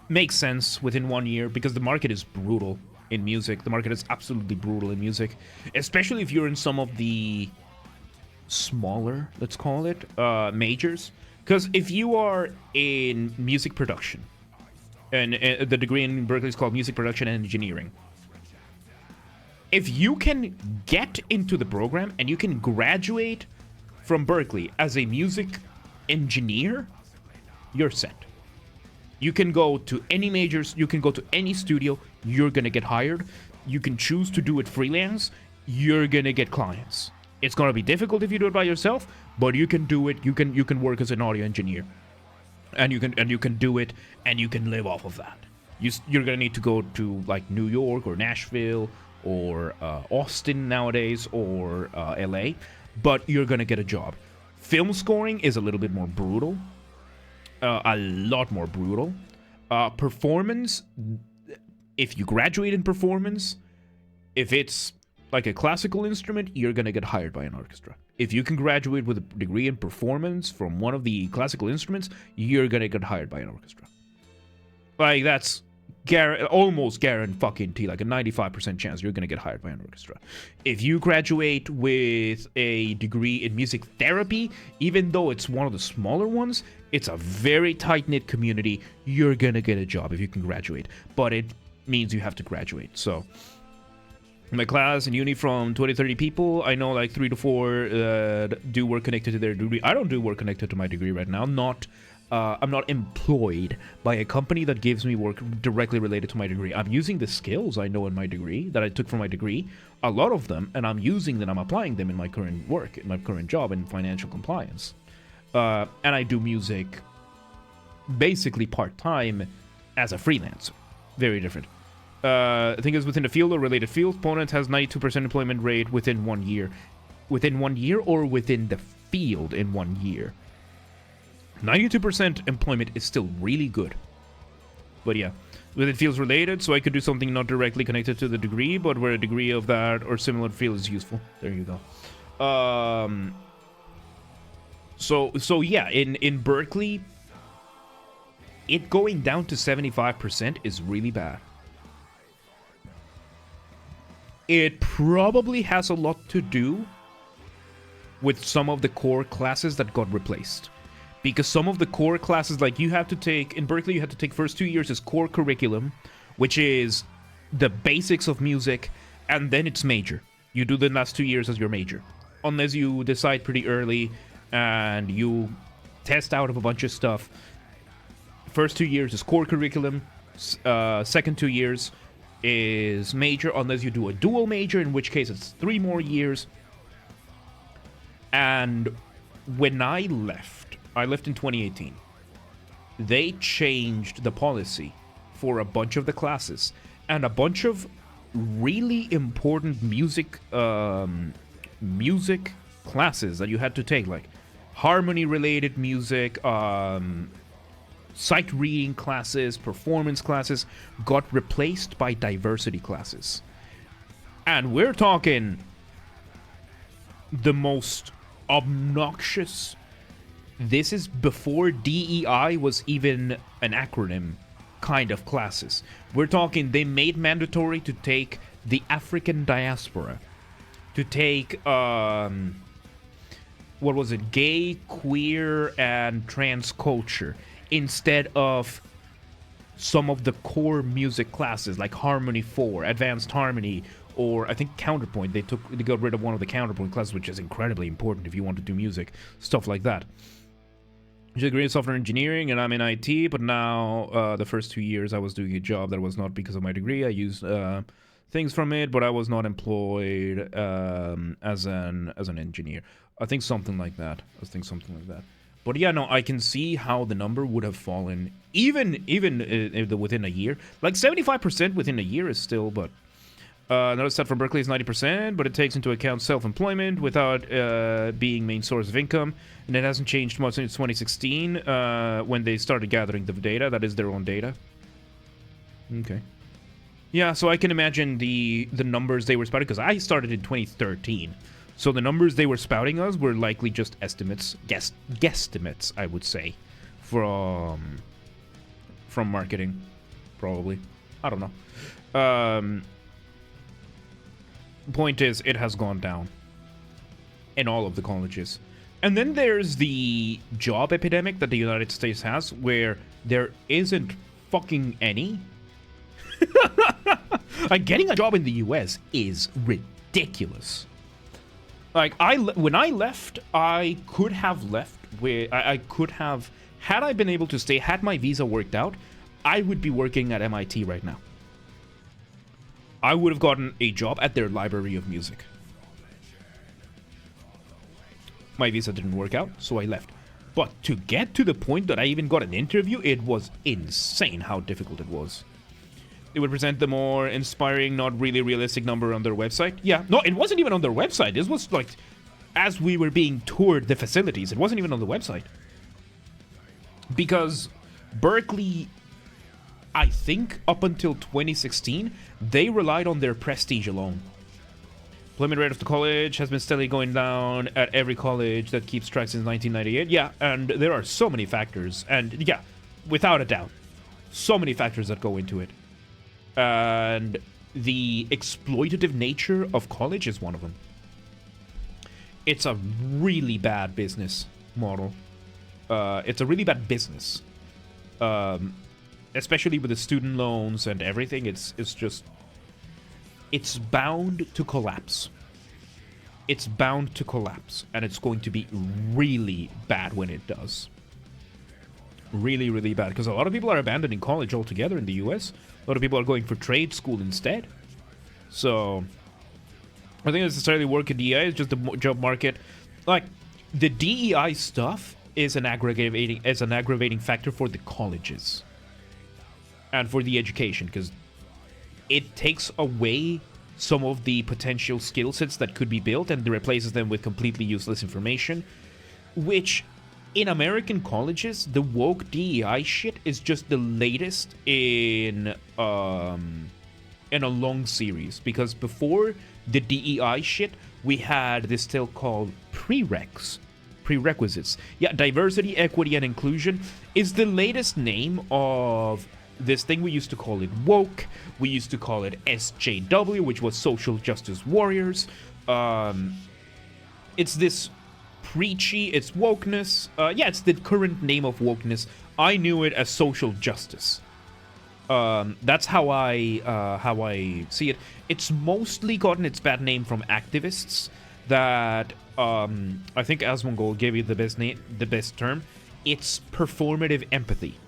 Makes sense within 1 year because the market is brutal in music. The market is absolutely brutal in music. Especially if you're in some of the smaller, let's call it, majors. Because if you are in music production, and the degree in Berkeley is called music production and engineering, if you can get into the program and you can graduate from Berkeley as a music engineer, you're set. You can go to any majors, you can go to any studio, you're gonna get hired. You can choose to do it freelance, you're gonna get clients. It's gonna be difficult if you do it by yourself, but you can do it. You can work as an audio engineer, and you can do it, and you can live off of that. You're gonna need to go to like New York or Nashville or Austin nowadays or LA, but you're gonna get a job. Film scoring is a little bit more brutal, a lot more brutal. Performance, if you graduate in performance, if it's like a classical instrument, you're gonna get hired by an orchestra. If you can graduate with a degree in performance from one of the classical instruments, you're gonna get hired by an orchestra. Like, that's almost guaranteed, like a 95% chance you're gonna get hired by an orchestra. If you graduate with a degree in music therapy, even though it's one of the smaller ones, it's a very tight-knit community, you're gonna get a job if you can graduate. But it means you have to graduate, so... My class in uni from 20-30 people, I know like 3 to 4 do work connected to their degree. I don't do work connected to my degree right now. I'm not employed by a company that gives me work directly related to my degree. I'm using the skills I know in my degree, that I took from my degree, a lot of them, and I'm using them, I'm applying them in my current work, in my current job in financial compliance. And I do music basically part-time as a freelancer. Very different. I think it's within the field or related field. Opponent has 92% employment rate within 1 year. Within 1 year or within the field in 1 year? 92% employment is still really good. But yeah, within fields related, so I could do something not directly connected to the degree, but where a degree of that or similar field is useful. There you go. So yeah, in Berkeley, it going down to 75% is really bad. It probably has a lot to do with some of the core classes that got replaced. Because some of the core classes, like you have to take, in Berkeley, you have to take first 2 years as core curriculum, which is the basics of music, and then it's major. You do the last 2 years as your major. Unless you decide pretty early and you test out of a bunch of stuff. First 2 years is core curriculum, second 2 years is major, unless you do a dual major, in which case it's 3 more years. And when I left in 2018, they changed the policy for a bunch of the classes, and a bunch of really important music classes that you had to take, like harmony related music, sight reading classes, performance classes, got replaced by diversity classes. And we're talking the most obnoxious. This is before DEI was even an acronym kind of classes. We're talking they made mandatory to take the African diaspora, to take what was it, gay, queer, and trans culture, instead of some of the core music classes like Harmony 4, Advanced Harmony, or I think Counterpoint. They got rid of one of the Counterpoint classes, which is incredibly important if you want to do music, stuff like that. I degree in software engineering, and I'm in IT, but now the first 2 years I was doing a job that was not because of my degree. I used things from it, but I was not employed as an engineer. I think something like that. But yeah, no, I can see how the number would have fallen even within a year. Like 75% within a year is still, but another stat from Berkeley is 90%, but it takes into account self-employment without being main source of income, and it hasn't changed much since 2016 when they started gathering the data. That is their own data. Okay. Yeah, so I can imagine the numbers they were spouting, because I started in 2013. So the numbers they were spouting us were likely just estimates, guesstimates, I would say, from marketing, probably. I don't know. Point is, it has gone down in all of the colleges. And then there's the job epidemic that the United States has, where there isn't fucking any. Like, getting a job in the US is ridiculous. Like, when I left, I could have left where I could have, had I been able to stay, had my visa worked out, I would be working at MIT right now. I would have gotten a job at their library of music. My visa didn't work out, so I left. But to get to the point that I even got an interview, it was insane how difficult it was. They would present the more inspiring, not really realistic number on their website. Yeah, no, it wasn't even on their website. This was like, as we were being toured the facilities, it wasn't even on the website. Because Berkeley, I think up until 2016, they relied on their prestige alone. Employment rate of the college has been steadily going down at every college that keeps track since 1998. Yeah, and there are so many factors. And yeah, without a doubt, so many factors that go into it. And the exploitative nature of college is one of them. It's a really bad business model. It's a really bad business. Especially with the student loans and everything, it's bound to collapse. It's bound to collapse, and it's going to be really bad when it does. Really, really bad, because a lot of people are abandoning college altogether in the US. A lot of people are going for trade school instead. So, I think it's necessarily work in DEI, it's just the job market. Like, the DEI stuff is an aggravating factor for the colleges. And for the education, because it takes away some of the potential skill sets that could be built and replaces them with completely useless information, which in American colleges, the woke DEI shit is just the latest in a long series. Because before the DEI shit, we had this still called prerequisites. Yeah, diversity, equity, and inclusion is the latest name of this thing. We used to call it woke. We used to call it SJW, which was social justice warriors. It's this preachy, it's wokeness. Yeah, it's the current name of wokeness. I knew it as social justice. That's how I see it. It's mostly gotten its bad name from activists that I think Asmongold gave you the best term. It's performative empathy.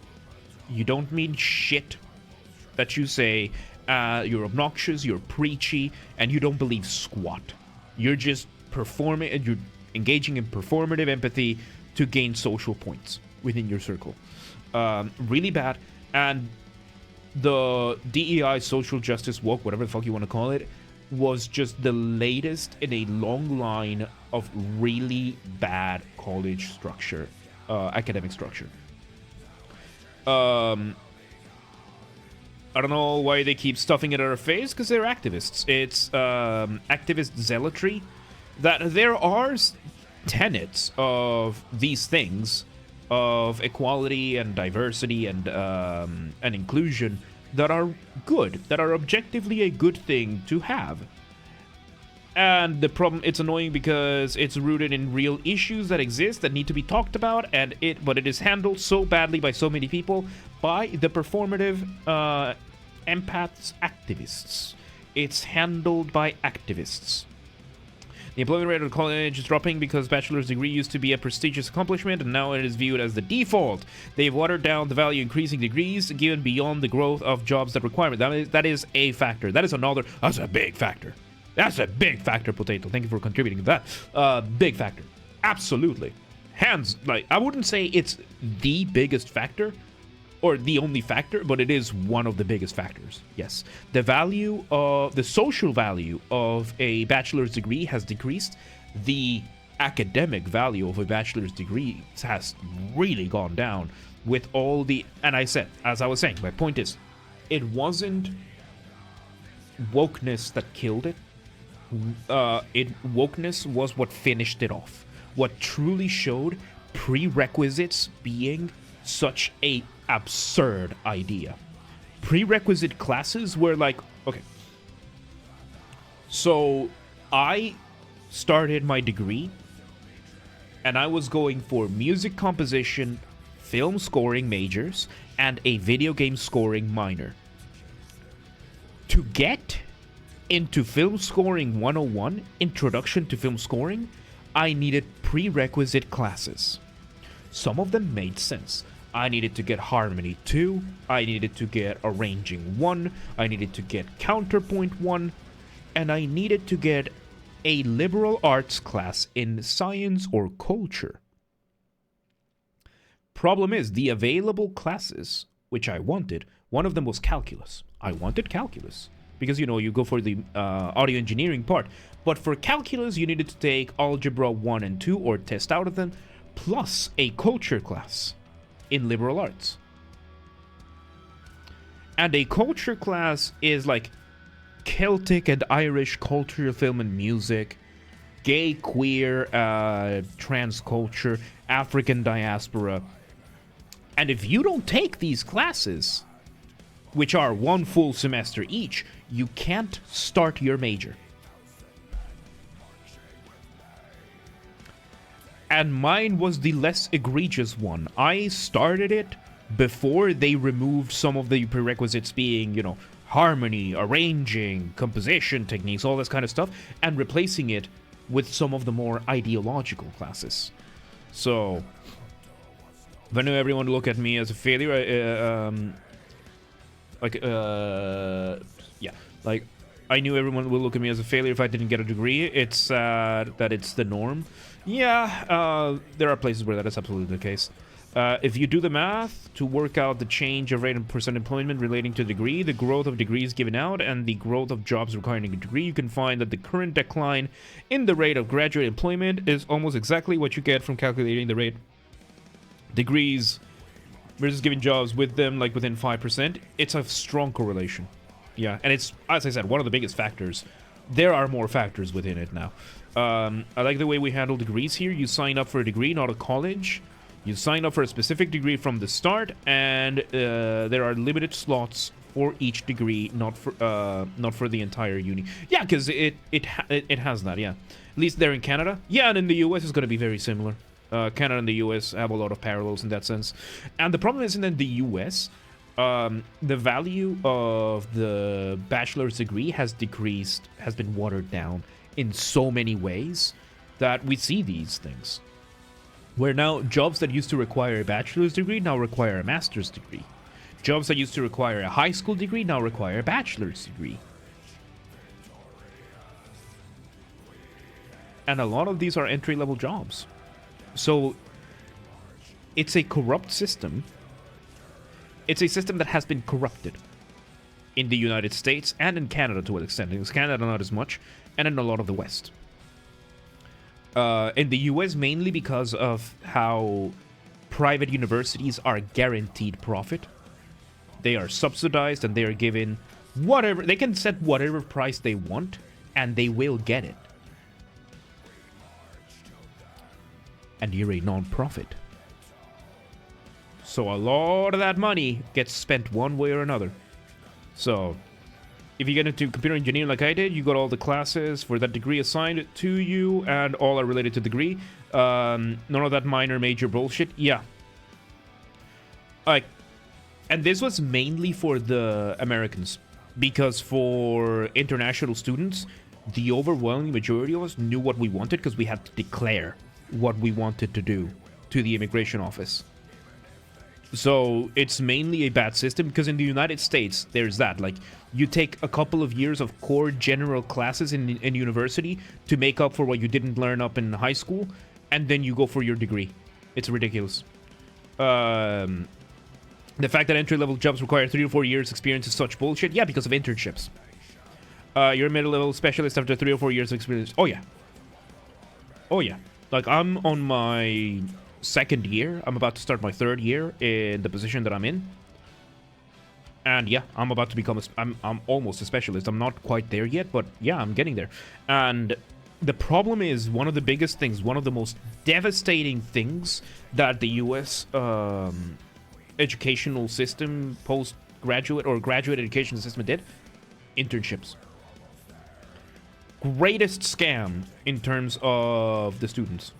You don't mean shit that you say. You're obnoxious, you're preachy, and you don't believe squat. You're just performing, and you're engaging in performative empathy to gain social points within your circle. Really bad. And the DEI, social justice, woke, whatever the fuck you want to call it, was just the latest in a long line of really bad college structure, academic structure. I don't know why they keep stuffing it in our face, because they're activists. It's activist zealotry. That there are tenets of these things, of equality and diversity and inclusion, that are good, that are objectively a good thing to have. And the problem, it's annoying because it's rooted in real issues that exist that need to be talked about, but it is handled so badly by so many people, by the performative empaths activists. It's handled by activists. The employment rate of college is dropping because bachelor's degree used to be a prestigious accomplishment, and now it is viewed as the default. They've watered down the value increasing degrees given beyond the growth of jobs that require it. That is a factor. That's a big factor. That's a big factor, Potato. Thank you for contributing to that. Big factor. Absolutely. I wouldn't say it's the biggest factor or the only factor, but it is one of the biggest factors. Yes. The social value of a bachelor's degree has decreased. The academic value of a bachelor's degree has really gone down with all the, and as I was saying, my point is, it wasn't wokeness that killed it. Wokeness was what finished it off. What truly showed prerequisites being such a absurd idea. Prerequisite classes were like, okay, so I started my degree and I was going for music composition, film scoring majors, and a video game scoring minor. To get into Film Scoring 101, Introduction to Film Scoring, I needed prerequisite classes. Some of them made sense. I needed to get Harmony 2, I needed to get Arranging 1, I needed to get Counterpoint 1, and I needed to get a liberal arts class in science or culture. Problem is, the available classes, which I wanted, one of them was calculus. I wanted calculus. Because, you know, you go for the audio engineering part. But for calculus, you needed to take Algebra 1 and 2, or test out of them, plus a culture class in liberal arts. And a culture class is like Celtic and Irish culture, film and music, gay, queer, trans culture, African diaspora. And if you don't take these classes, which are one full semester each, you can't start your major. And mine was the less egregious one. I started it before they removed some of the prerequisites being, you know, harmony, arranging, composition techniques, all this kind of stuff, and replacing it with some of the more ideological classes. So, I know everyone look at me as a failure. I knew everyone will look at me as a failure if I didn't get a degree. It's sad that it's the norm. Yeah, there are places where that is absolutely the case. If you do the math to work out the change of rate and percent employment relating to degree, the growth of degrees given out, and the growth of jobs requiring a degree, you can find that the current decline in the rate of graduate employment is almost exactly what you get from calculating the rate degrees versus giving jobs with them, like within 5%. It's a strong correlation. Yeah, and it's, as I said, one of the biggest factors. There are more factors within it now. I like the way we handle degrees here. You sign up for a degree, not a college. You sign up for a specific degree from the start, and there are limited slots for each degree, not for the entire uni. Yeah, because it has that. Yeah, at least there in Canada. Yeah, and in the US it's going to be very similar. Canada and the US have a lot of parallels in that sense. And the problem is, in the US, the value of the bachelor's degree has decreased, has been watered down in so many ways that we see these things. Where now jobs that used to require a bachelor's degree now require a master's degree. Jobs that used to require a high school degree now require a bachelor's degree. And a lot of these are entry-level jobs. So it's a corrupt system. It's a system that has been corrupted in the United States and in Canada to an extent. In Canada, not as much, and in a lot of the West. In the US, mainly because of how private universities are guaranteed profit. They are subsidized and they are given whatever. They can set whatever price they want, and they will get it. And you're a non-profit. So a lot of that money gets spent one way or another. So if you get into computer engineering like I did, you got all the classes for that degree assigned to you, and all are related to the degree. None of that minor major bullshit. Yeah. And this was mainly for the Americans, because for international students, the overwhelming majority of us knew what we wanted because we had to declare what we wanted to do to the immigration office. So it's mainly a bad system, because in the United States, there's that. Like, you take a couple of years of core general classes in university to make up for what you didn't learn up in high school, and then you go for your degree. It's ridiculous. The fact that entry-level jobs require 3 to 4 years experience is such bullshit. Yeah, because of internships. You're a middle-level specialist after 3 or 4 years of experience. Oh, yeah. Oh, yeah. Like, I'm on my 2nd year. I'm about to start my 3rd year in the position that I'm in. And yeah, I'm about to become I'm almost a specialist. I'm not quite there yet, but yeah, I'm getting there. And the problem is, one of the biggest things, one of the most devastating things that the US educational system, postgraduate or graduate education system did, internships. Greatest scam in terms of the students.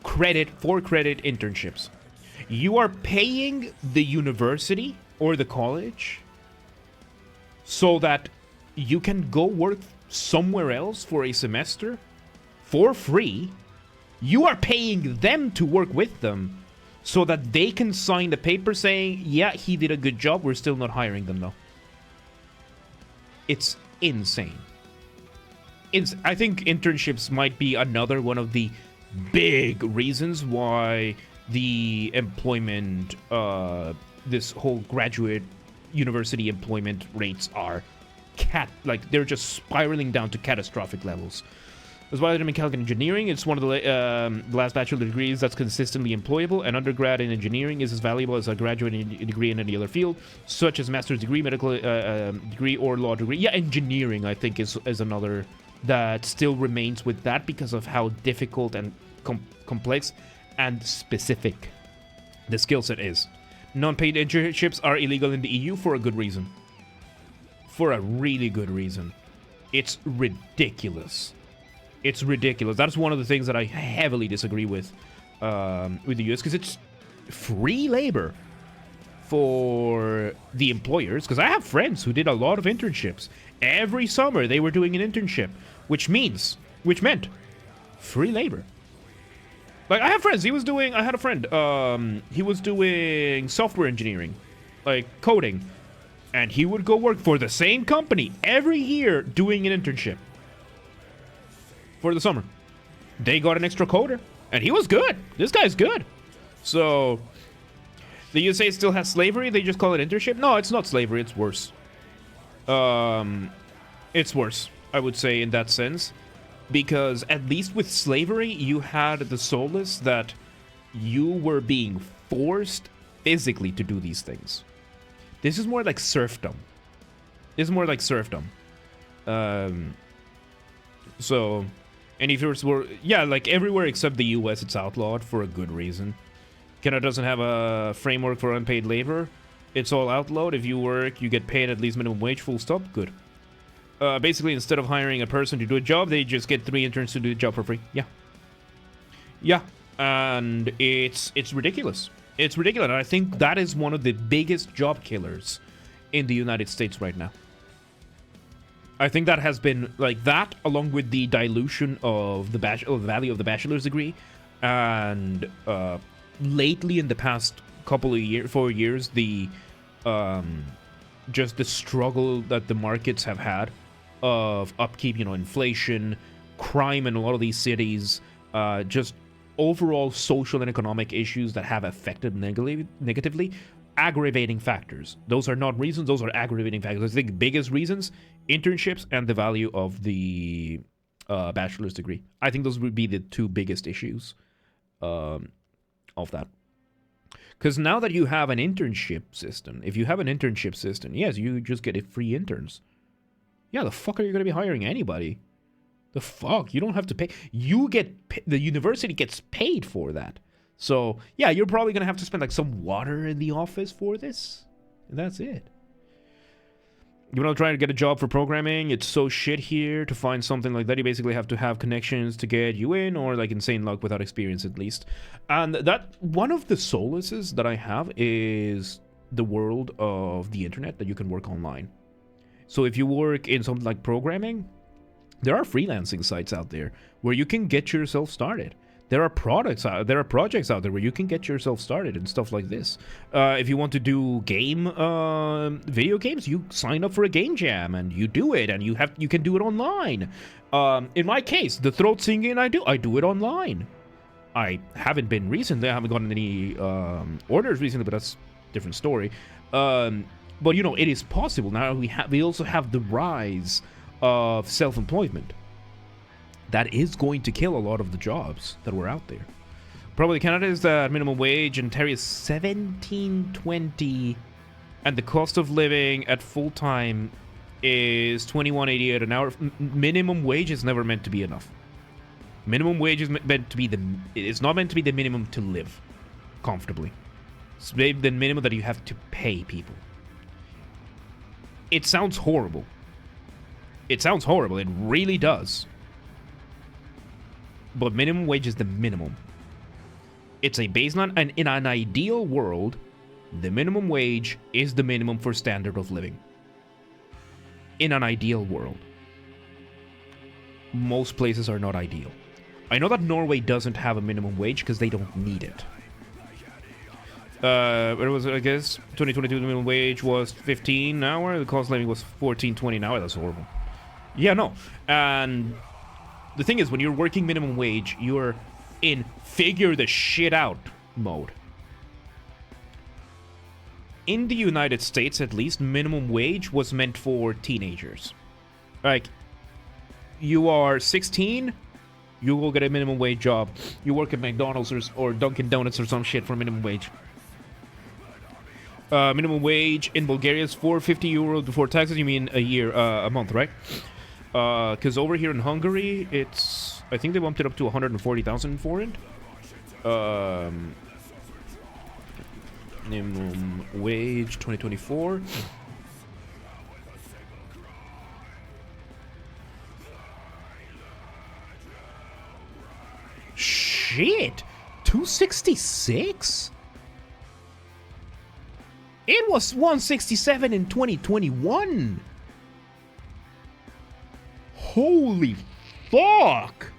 Credit internships. You are paying the university or the college so that you can go work somewhere else for a semester for free. You are paying them to work with them so that they can sign the paper saying, yeah, he did a good job, we're still not hiring them though. It's insane. I think internships might be another one of the big reasons why the employment, this whole graduate university employment rates are they're just spiraling down to catastrophic levels. As well as in mechanical engineering, it's one of the last bachelor degrees that's consistently employable, and undergrad in engineering is as valuable as a graduate degree in any other field, such as master's degree, medical degree, or law degree. Yeah, engineering, I think, is another that still remains with that because of how difficult and complex and specific the skill set is. Non-paid internships are illegal in the EU for a good reason. For a really good reason. It's ridiculous. It's ridiculous. That's one of the things that I heavily disagree with the US, because it's free labor for the employers. Because I have friends who did a lot of internships. Every summer they were doing an internship, which meant free labor. Like, I have friends. I had a friend. He was doing software engineering, like coding, and he would go work for the same company every year doing an internship for the summer. They got an extra coder, and he was good. This guy's good. So, the USA still has slavery. They just call it internship. No, it's not slavery. It's worse. It's worse, I would say, in that sense. Because at least with slavery, you had the solace that you were being forced physically to do these things. This is more like serfdom. So, and if yours were, yeah, like everywhere except the US, it's outlawed for a good reason. Canada doesn't have a framework for unpaid labor. It's all outlawed. If you work, you get paid at least minimum wage, full stop. Good. Basically, instead of hiring a person to do a job, they just get 3 interns to do the job for free. Yeah. Yeah. And it's ridiculous. It's ridiculous. And I think that is one of the biggest job killers in the United States right now. I think that has been, like, that, along with the dilution of the value of the bachelor's degree, and lately in the past couple of years, 4 years, the just the struggle that the markets have had of upkeep, inflation, crime in a lot of these cities, just overall social and economic issues that have affected negatively, aggravating factors. Those are not reasons, those are aggravating factors. I think biggest reasons, internships and the value of the bachelor's degree. I think those would be the 2 biggest issues of that. Because now that you have an internship system, if you have an internship system, yes, you just get free interns. Yeah, the fuck are you going to be hiring anybody? The fuck? You don't have to pay. The university gets paid for that. So, yeah, you're probably going to have to spend like some water in the office for this. And that's it. Trying to get a job for programming, it's so shit here to find something like that. You basically have to have connections to get you in, or like insane luck without experience at least. And that, one of the solaces that I have is the world of the internet, that you can work online. So if you work in something like programming, there are freelancing sites out there where you can get yourself started. There are projects out there where you can get yourself started and stuff like this. If you want to do video games, you sign up for a game jam and you do it, and you can do it online. In my case, the throat singing I do it online. I haven't been recently. I haven't gotten any orders recently, but that's a different story. But you know, it is possible. Now we also have the rise of self-employment. That is going to kill a lot of the jobs that were out there. Probably Canada is the minimum wage, and Ontario is $17.20, and the cost of living at full time is $21.88 an hour. Minimum wage is never meant to be enough. Minimum wage is meant to be it's not meant to be the minimum to live comfortably. It's maybe the minimum that you have to pay people. It sounds horrible. It sounds horrible. It really does. But minimum wage is the minimum. It's a baseline, and in an ideal world, the minimum wage is the minimum for standard of living. In an ideal world. Most places are not ideal. I know that Norway doesn't have a minimum wage because they don't need it. It was, I guess, 2022 the minimum wage was 15 an hour. The cost of living was 14.20 an hour. That's horrible. Yeah, no. And the thing is, when you're working minimum wage, you're in figure the shit out mode. In the United States, at least, minimum wage was meant for teenagers. Like, you are 16, you will get a minimum wage job. You work at McDonald's or Dunkin' Donuts or some shit for minimum wage. Minimum wage in Bulgaria is 450 euro before taxes. You mean a month, right? Because over here in Hungary, it's, I think they bumped it up to 140,000 for it. Minimum wage 2024. Shit, 266? It was 167 in 2021. Holy fuck.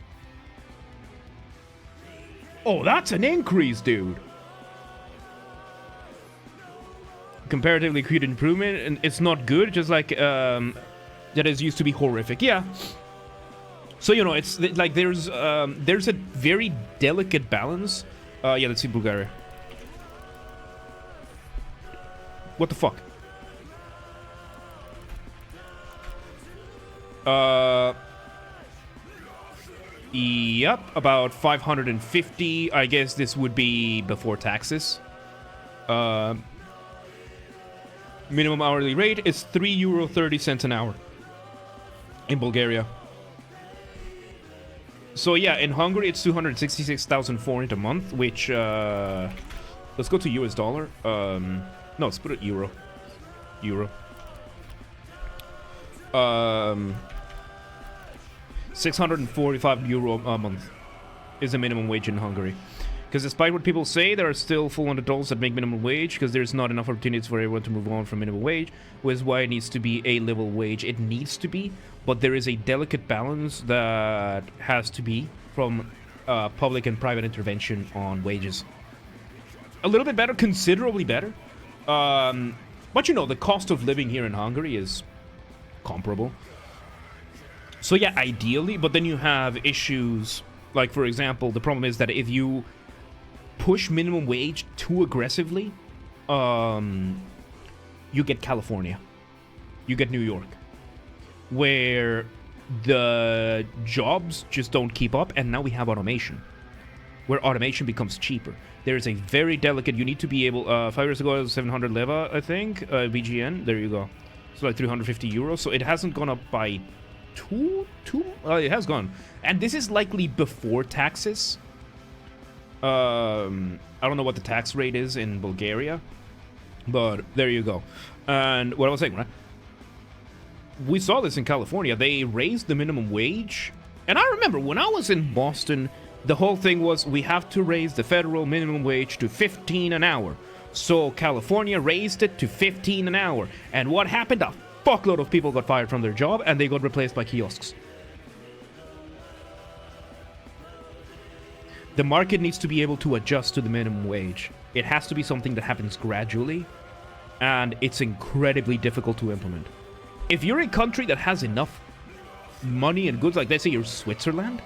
Oh, that's an increase, dude. Comparatively acute improvement, and it's not good, just like that is used to be horrific. Yeah. So, you know, it's like there's a very delicate balance. Yeah, let's see Bulgaria. What the fuck? Yep, about 550. I guess this would be before taxes. Minimum hourly rate is €3.30 an hour in Bulgaria. So yeah, in Hungary it's 266,400 a month, which let's go to US dollar. No, let's put it euro. 645 euro a month is the minimum wage in Hungary. Because despite what people say, there are still full-on adults that make minimum wage because there's not enough opportunities for everyone to move on from minimum wage, which is why it needs to be a livable wage. It needs to be, but there is a delicate balance that has to be from public and private intervention on wages. A little bit better, considerably better. But you know, the cost of living here in Hungary is comparable. So yeah, ideally, but then you have issues, like for example, the problem is that if you push minimum wage too aggressively, you get California, you get New York, where the jobs just don't keep up, and now we have automation, where automation becomes cheaper. There's a very delicate, you need to be able, 5 years ago it was 700 leva, I think, BGN, there you go. So like 350 euros, so it hasn't gone up by it has gone. And this is likely before taxes. I don't know what the tax rate is in Bulgaria, but there you go. And what I was saying, right? We saw this in California. They raised the minimum wage. And I remember when I was in Boston, the whole thing was we have to raise the federal minimum wage to 15 an hour. So California raised it to 15 an hour. And what happened? A fuckload of people got fired from their job and they got replaced by kiosks. The market needs to be able to adjust to the minimum wage. It has to be something that happens gradually, and it's incredibly difficult to implement. If you're a country that has enough money and goods, like let's say you're Switzerland,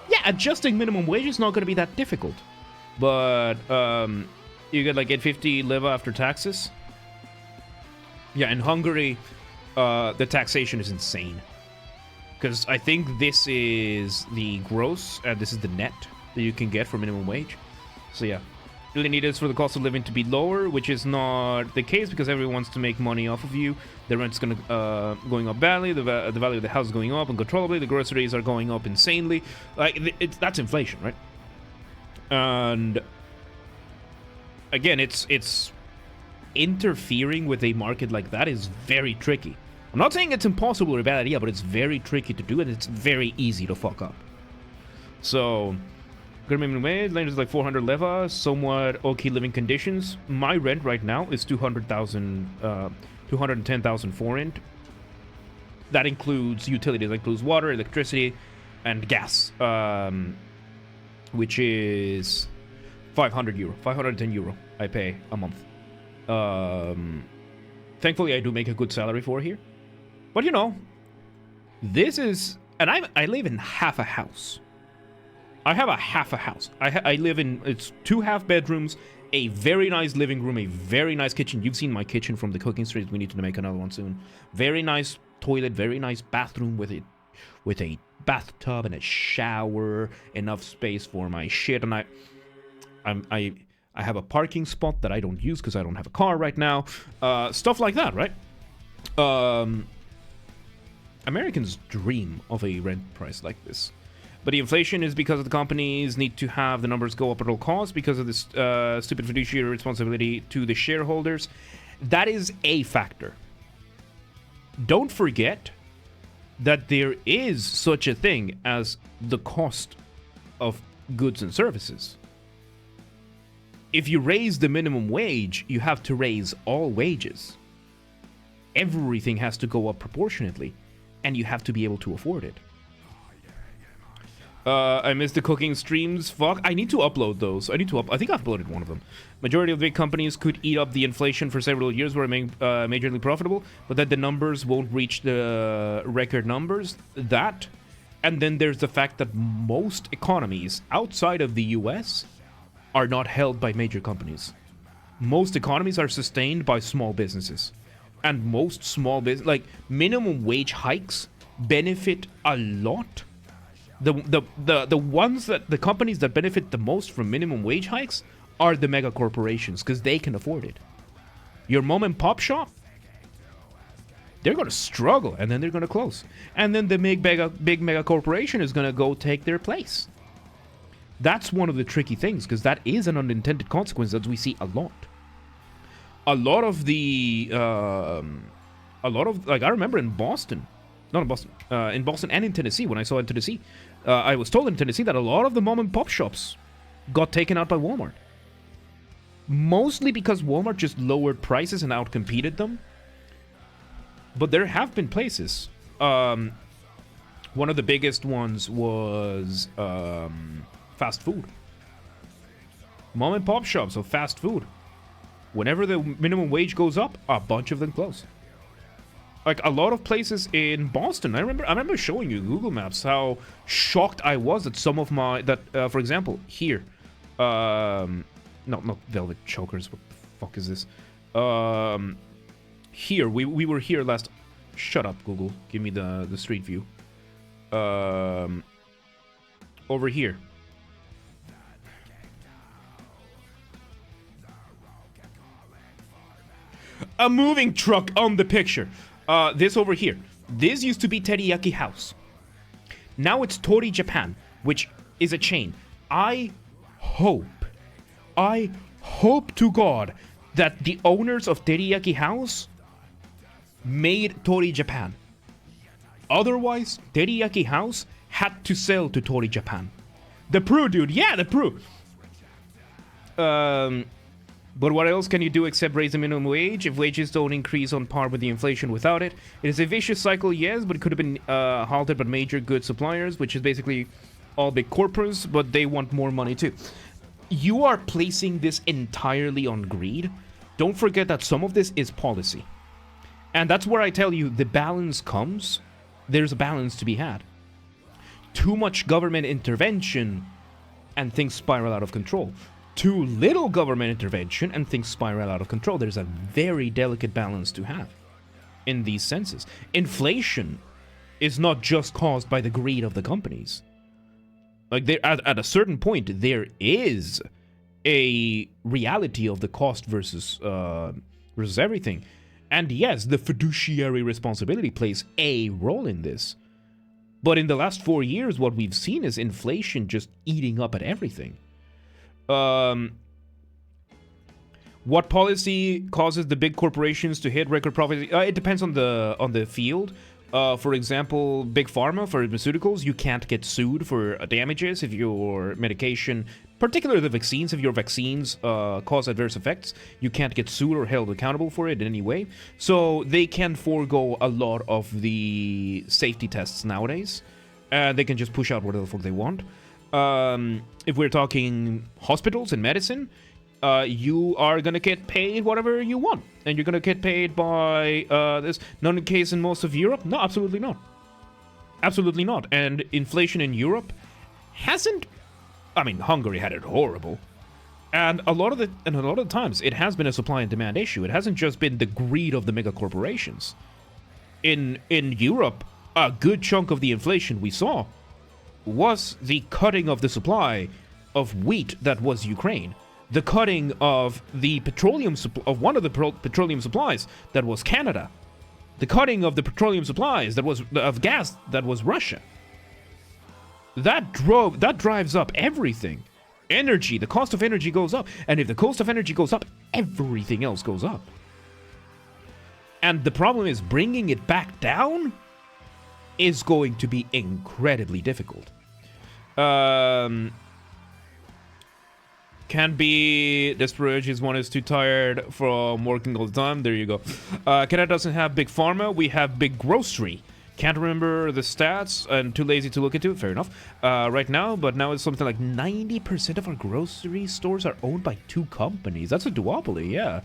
Yeah, adjusting minimum wage is not going to be that difficult. But you get like 850 leva after taxes. Yeah, in Hungary, the taxation is insane. Because I think this is the gross, and this is the net that you can get for minimum wage. So yeah, really need is for the cost of living to be lower, which is not the case because everyone wants to make money off of you. The rent's going up badly, the value of the house is going up uncontrollably, the groceries are going up insanely. Like that's inflation, right? And again, it's interfering with a market like that is very tricky. I'm not saying it's impossible or a bad idea, but it's very tricky to do, and it's very easy to fuck up. So, good minimum wage, land is like 400 leva, somewhat okay living conditions. My rent right now is 210,000 forint. That includes utilities, that includes water, electricity, and gas, which is 500 euro, 510 euro I pay a month. Thankfully, I do make a good salary for here. But you know, this is, and I live in half a house. I have a half a house. I live in, it's 2 half bedrooms, a very nice living room, a very nice kitchen. You've seen my kitchen from the cooking street. We need to make another one soon. Very nice toilet, very nice bathroom with a bathtub and a shower, enough space for my shit. And I have a parking spot that I don't use because I don't have a car right now. Stuff like that, right? Americans dream of a rent price like this. But the inflation is because of the companies need to have the numbers go up at all costs because of this stupid fiduciary responsibility to the shareholders. That is a factor. Don't forget that there is such a thing as the cost of goods and services. If you raise the minimum wage, you have to raise all wages. Everything has to go up proportionately, and you have to be able to afford it. I missed the cooking streams. Fuck, I need to upload those. I think I've uploaded one of them. Majority of big companies could eat up the inflation for several years where remain majorly profitable, but that the numbers won't reach the record numbers. That, and then there's the fact that most economies outside of the US are not held by major companies. Most economies are sustained by small businesses. And most small business, like minimum wage hikes, benefit a lot. The ones that the companies that benefit the most from minimum wage hikes are the mega corporations because they can afford it. Your mom and pop shop, they're gonna struggle and then they're gonna close, and then the big mega corporation is gonna go take their place. That's one of the tricky things because that is an unintended consequence that we see a lot. A lot of like I remember in Boston. Not in Boston. In Boston and in Tennessee, when I saw in Tennessee, I was told in Tennessee that a lot of the mom and pop shops got taken out by Walmart. Mostly because Walmart just lowered prices and outcompeted them. But there have been places. One of the biggest ones was fast food. Mom and pop shops of fast food. Whenever the minimum wage goes up, a bunch of them close. Like a lot of places in Boston. I remember showing you Google Maps how shocked I was at some of my for example, here. Not velvet chokers. What the fuck is this? Here we were here last. Shut up, Google. Give me the street view. Over here. A moving truck on the picture. This over here. This used to be Teriyaki House. Now it's Tori Japan, which is a chain. I hope to God that the owners of Teriyaki House made Tori Japan. Otherwise, Teriyaki House had to sell to Tori Japan. The Pru, dude. Yeah, the Pru. But what else can you do except raise the minimum wage if wages don't increase on par with the inflation without it? It is a vicious cycle, yes, but it could have been halted by major goods suppliers, which is basically all big corporates, but they want more money too. You are placing this entirely on greed. Don't forget that some of this is policy. And that's where I tell you the balance comes. There's a balance to be had. Too much government intervention and things spiral out of control. Too little government intervention and things spiral out of control. There's a very delicate balance to have in these senses. Inflation is not just caused by the greed of the companies. Like, at a certain point, there is a reality of the cost versus everything. And yes, the fiduciary responsibility plays a role in this. But in the last 4 years, what we've seen is inflation just eating up at everything. What policy causes the big corporations to hit record profits? It depends on the field. For example, big pharma, for pharmaceuticals, you can't get sued for damages if your medication, particularly the vaccines, if your vaccines cause adverse effects, you can't get sued or held accountable for it in any way. So they can forego a lot of the safety tests nowadays. They can just push out whatever the fuck they want. If we're talking hospitals and medicine, you are gonna get paid whatever you want, and you're gonna get paid by this. Not the case in most of Europe. No, absolutely not. Absolutely not. And inflation in Europe hasn't. I mean, Hungary had it horrible, and a lot of the times it has been a supply and demand issue. It hasn't just been the greed of the mega corporations. In Europe, a good chunk of the inflation we saw was the cutting of the supply of wheat that was Ukraine. The cutting of the petroleum of one of the petroleum supplies that was Canada. The cutting of the petroleum supplies that was of gas that was Russia. That drives up everything. Energy, the cost of energy goes up, and if the cost of energy goes up, everything else goes up. And the problem is bringing it back down is going to be incredibly difficult. Can be discourages one is too tired from working all the time. There you go. Canada doesn't have big pharma. We have big grocery. Can't remember the stats and too lazy to look into. Fair enough. Right now, but now it's something like 90% of our grocery stores are owned by 2 companies. That's a duopoly, yeah.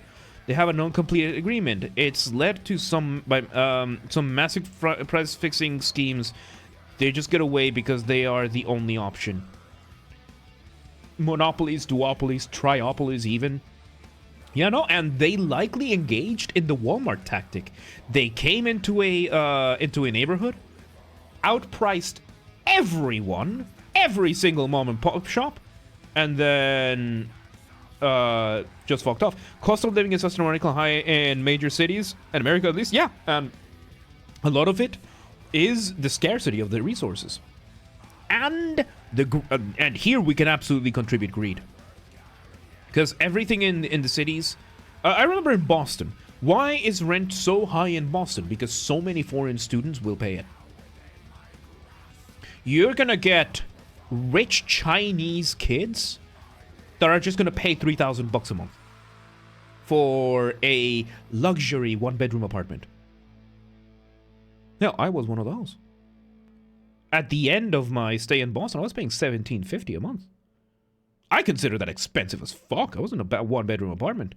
They have a non-completed agreement. It's led to some massive price-fixing schemes. They just get away because they are the only option. Monopolies, duopolies, triopolies even. Yeah, no, and they likely engaged in the Walmart tactic. They came into a neighborhood, outpriced everyone, every single mom and pop shop, and then just fucked off. Cost of living is astronomically high in major cities, in America at least, yeah, and a lot of it is the scarcity of the resources. And and here we can absolutely contribute greed. Because everything in the cities... I remember in Boston. Why is rent so high in Boston? Because so many foreign students will pay it. You're gonna get rich Chinese kids that are just gonna pay $3,000 a month for a luxury one-bedroom apartment. Now, I was one of those. At the end of my stay in Boston, I was paying $1,750 a month. I consider that expensive as fuck. I was in a one-bedroom apartment.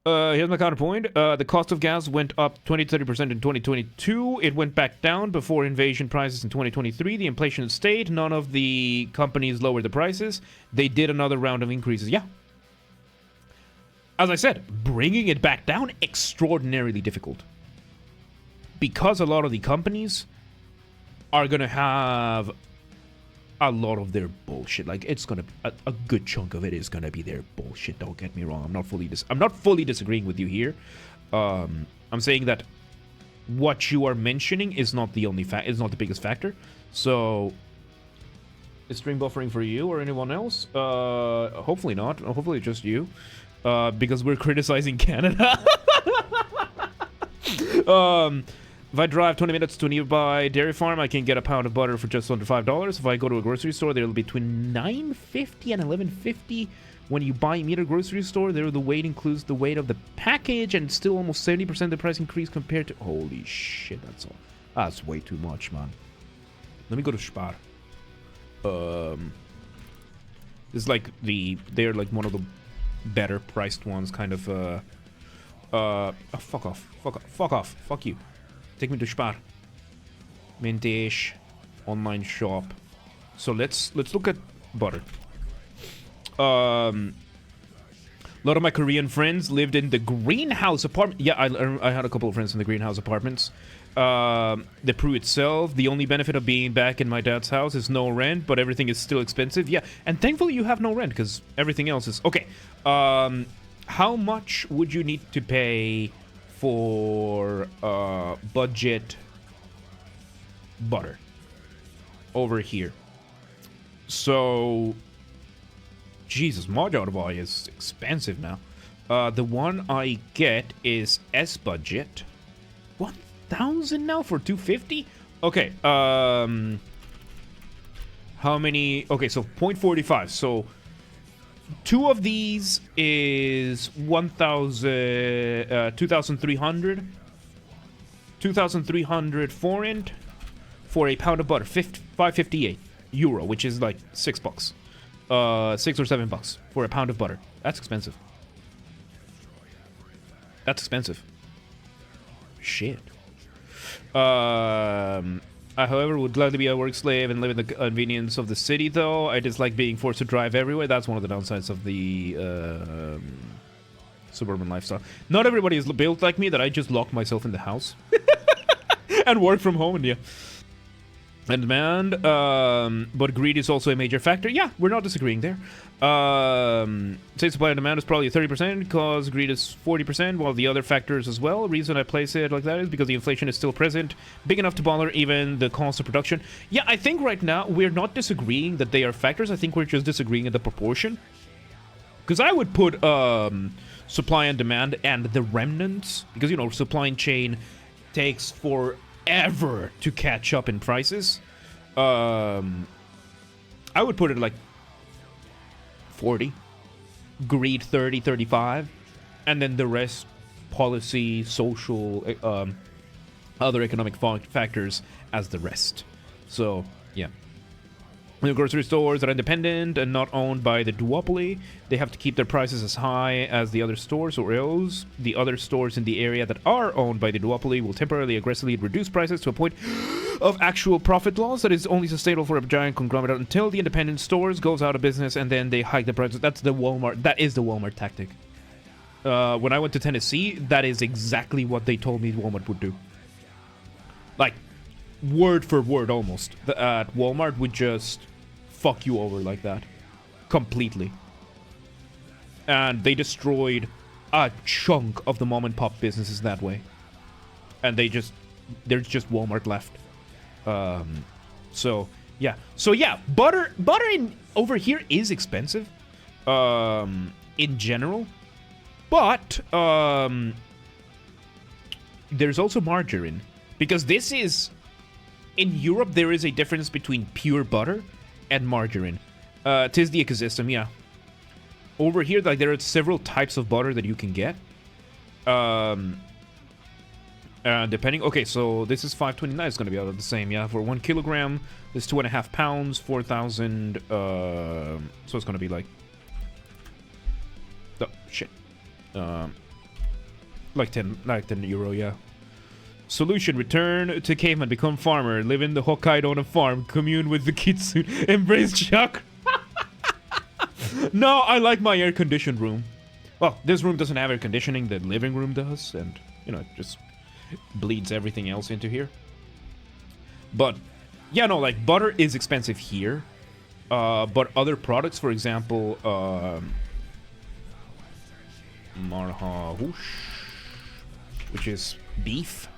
Here's my counterpoint. The cost of gas went up 20-30% in 2022. It went back down before invasion prices in 2023. The inflation stayed. None of the companies lowered the prices. They did another round of increases. Yeah. As I said, bringing it back down, extraordinarily difficult. Because a lot of the companies are gonna have a lot of their bullshit. Like, it's gonna a good chunk of it is gonna be their bullshit. Don't get me wrong. I'm not fully disagreeing with you here. I'm saying that what you are mentioning is not the only is not the biggest factor. So, is stream buffering for you or anyone else? Hopefully not. Hopefully just you, because we're criticizing Canada. If I drive 20 minutes to a nearby dairy farm, I can get a pound of butter for just under $5. If I go to a grocery store, they'll be between $9.50 and $11.50. When you buy meat at a grocery store, the weight includes the weight of the package, and still almost 70% the price increase compared to... Holy shit, that's way too much, man. Let me go to Spar. It's like they're like one of the better priced ones, kind of, oh, fuck off. Fuck you. Take me to Spar. Mintish. Online shop. So let's look at butter. A lot of my Korean friends lived in the greenhouse apartment. Yeah, I had a couple of friends in the greenhouse apartments. The Peru itself, the only benefit of being back in my dad's house is no rent, but everything is still expensive. Yeah, and thankfully you have no rent because everything else is... Okay, how much would you need to pay for budget butter over here? So... Jesus, Magyar is expensive now. The one I get is S budget. 1,000 now for 250? Okay, how many? Okay, so 0.45. So 2 of these is 2,300. 2,300 forint for a pound of butter. 558 euro, which is like $6. $6 or $7 for a pound of butter. That's expensive. That's expensive. Shit. I, however, would gladly be a work slave and live in the convenience of the city, though. I dislike being forced to drive everywhere. That's one of the downsides of the suburban lifestyle. Not everybody is built like me, that I just lock myself in the house and work from home, and yeah. And demand, but greed is also a major factor. Yeah, we're not disagreeing there. Say supply and demand is probably 30%, because greed is 40%, while the other factors as well. Reason I place it like that is because the inflation is still present, big enough to bother even the cost of production. Yeah, I think right now we're not disagreeing that they are factors. I think we're just disagreeing in the proportion. Because I would put supply and demand and the remnants, because, you know, supply chain takes forever to catch up in prices. I would put it like 40, greed 30, 35, and then the rest policy, social, other economic factors as the rest. So yeah, the grocery stores that are independent and not owned by the duopoly, they have to keep their prices as high as the other stores, or else the other stores in the area that are owned by the duopoly will temporarily aggressively reduce prices to a point of actual profit loss that is only sustainable for a giant conglomerate until the independent stores goes out of business, and then they hike the prices. That's the Walmart. That is the Walmart tactic. When I went to Tennessee, that is exactly what they told me Walmart would do. Like, word for word almost. Walmart would just fuck you over like that. Completely. And they destroyed a chunk of the mom and pop businesses that way. And there's just Walmart left. So yeah, butter over here is expensive, in general, but there's also margarine, because this is, in Europe there is a difference between pure butter and margarine. 'Tis the ecosystem, yeah. Over here, like, there are several types of butter that you can get. Depending... Okay, so this is 529. It's going to be out of the same, yeah. For 1 kilogram, this 2.5 pounds, 4,000... so it's going to be like... Oh, shit. Like 10 euro, yeah. Solution: return to caveman, become farmer, live in the Hokkaido on a farm, commune with the kitsune, embrace chakra. No, I like my air-conditioned room. Well, this room doesn't have air conditioning, the living room does, and, you know, it just bleeds everything else into here. But, yeah, no, like, butter is expensive here, but other products, for example, marhahush, which is beef.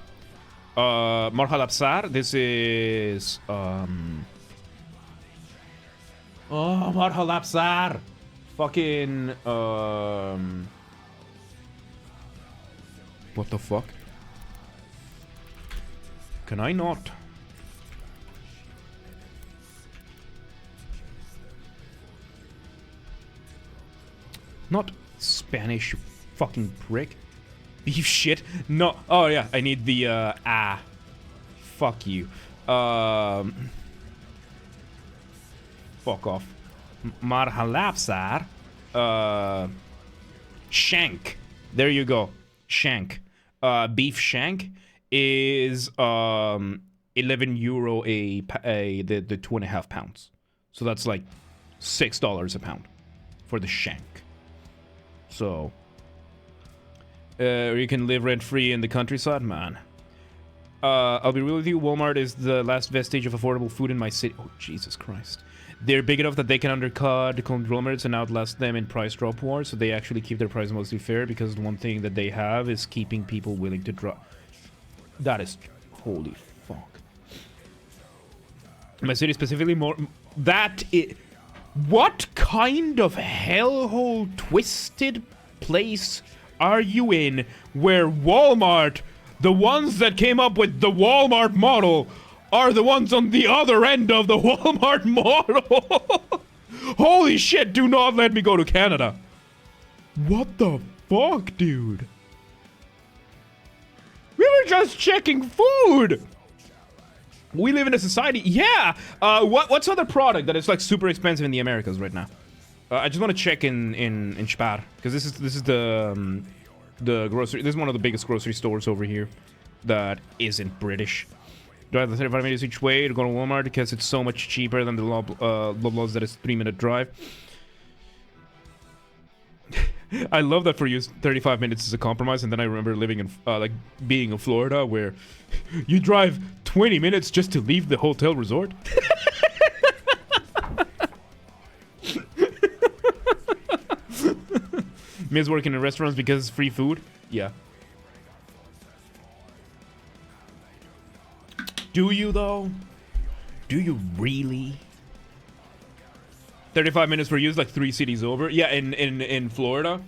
Marhalapsar, this is, oh, Marhalapsar! Fucking, what the fuck? Can I not? Not Spanish, you fucking prick. Beef shit? No. Oh, yeah. I need the, Fuck you. Fuck off. Marhalapsar. Shank. There you go. Shank. Beef shank is, €11 the 2.5 pounds. So that's like $6 a pound for the shank. So you can live rent free in the countryside, man. I'll be real with you. Walmart is the last vestige of affordable food in my city. Oh, Jesus Christ. They're big enough that they can undercut the conglomerates and outlast them in price drop wars, so they actually keep their price mostly fair, because the one thing that they have is keeping people willing to drop. That is... holy fuck. My city specifically more... That is... What kind of hellhole twisted place are you in where Walmart, the ones that came up with the Walmart model, are the ones on the other end of the Walmart model? Holy shit, do not let me go to Canada. What the fuck, dude? We were just checking food. We live in a society. Yeah. What's other product that is like super expensive in the Americas right now? I just want to check in Spar, because this is the grocery. This is one of the biggest grocery stores over here that isn't British. Drive the 35 minutes each way to go to Walmart because it's so much cheaper than the Loblaws that is 3-minute drive. I love that for you 35 minutes is a compromise, and then I remember living in like being in Florida where you drive 20 minutes just to leave the hotel resort. Miss working in restaurants because it's free food. Yeah. Do you though? Do you really? 35 minutes for you is like 3 cities over. Yeah, in Florida,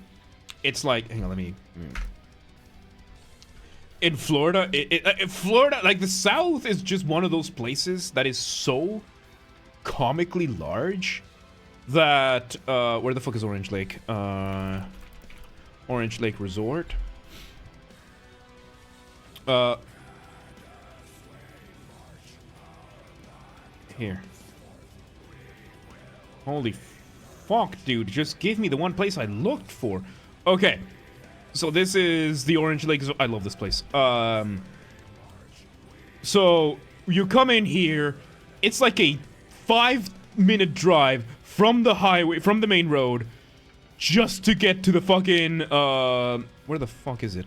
it's like, hang on, let me. In Florida, Florida, like the South is just one of those places that is so comically large that where the fuck is Orange Lake? Orange Lake Resort. Here. Holy fuck, dude. Just give me the one place I looked for. Okay. So this is the Orange Lake. I love this place. So you come in here. It's like a 5-minute drive from the highway, from the main road, just to get to the fucking, where the fuck is it?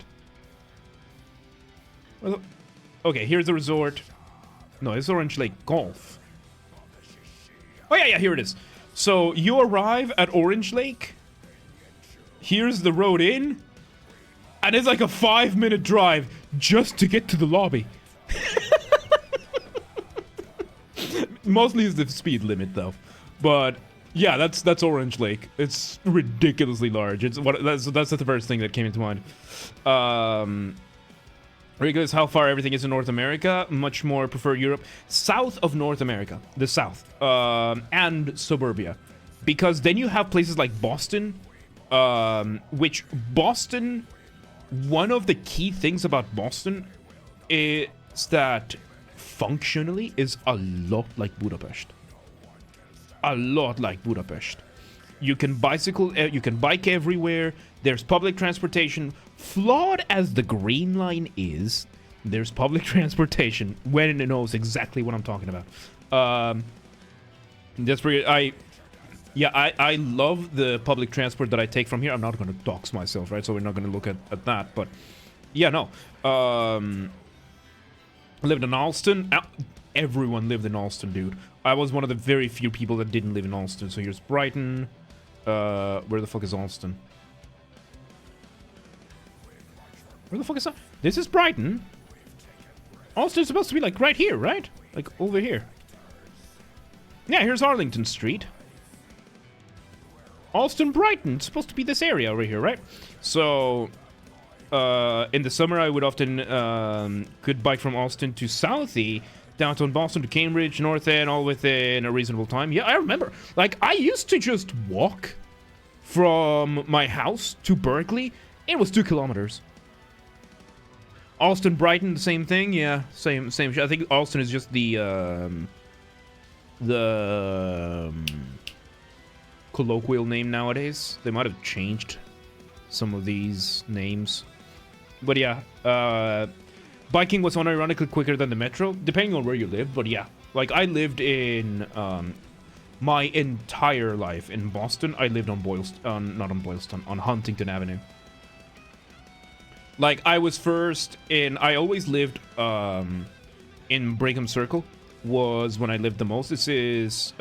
Okay, here's the resort. No, it's Orange Lake Golf. Oh, yeah, here it is. So, you arrive at Orange Lake. Here's the road in. And it's like a 5-minute drive just to get to the lobby. Mostly is the speed limit, though. But, yeah, that's Orange Lake. It's ridiculously large. It's that's the first thing that came into mind. Ridiculous how far everything is in North America. Much more prefer Europe. South of North America. The South. And suburbia. Because then you have places like Boston. Which Boston... One of the key things about Boston is that functionally is a lot like Budapest. A lot like Budapest. You can bicycle, you can bike everywhere. There's public transportation. Flawed as the Green Line is, there's public transportation when it knows exactly what I'm talking about. That's pretty. I love the public transport that I take from here. I'm not going to dox myself, right? So we're not going to look at that. But yeah, no. I lived in Alston. Everyone lived in Alston, dude. I was one of the very few people that didn't live in Alston. So here's Brighton. Where the fuck is Alston? Where the fuck is that? This is Brighton. Alston's supposed to be like right here, right? Like over here. Yeah, here's Arlington Street. Alston, Brighton. It's supposed to be this area over here, right? So, in the summer, I would often could bike from Alston to Southie, downtown Boston to Cambridge, North End, all within a reasonable time. Yeah, I remember. Like, I used to just walk from my house to Berkeley. It was 2 kilometers. Alston, Brighton, the same thing. Yeah, same shit. I think Alston is just the colloquial name nowadays. They might have changed some of these names, but yeah, Biking was unironically quicker than the metro, depending on where you lived, but yeah. Like, I lived in, my entire life in Boston. I lived on not on Boylston, on Huntington Avenue. Like, I was first in, I always lived, in Brigham Circle, was when I lived the most. This is,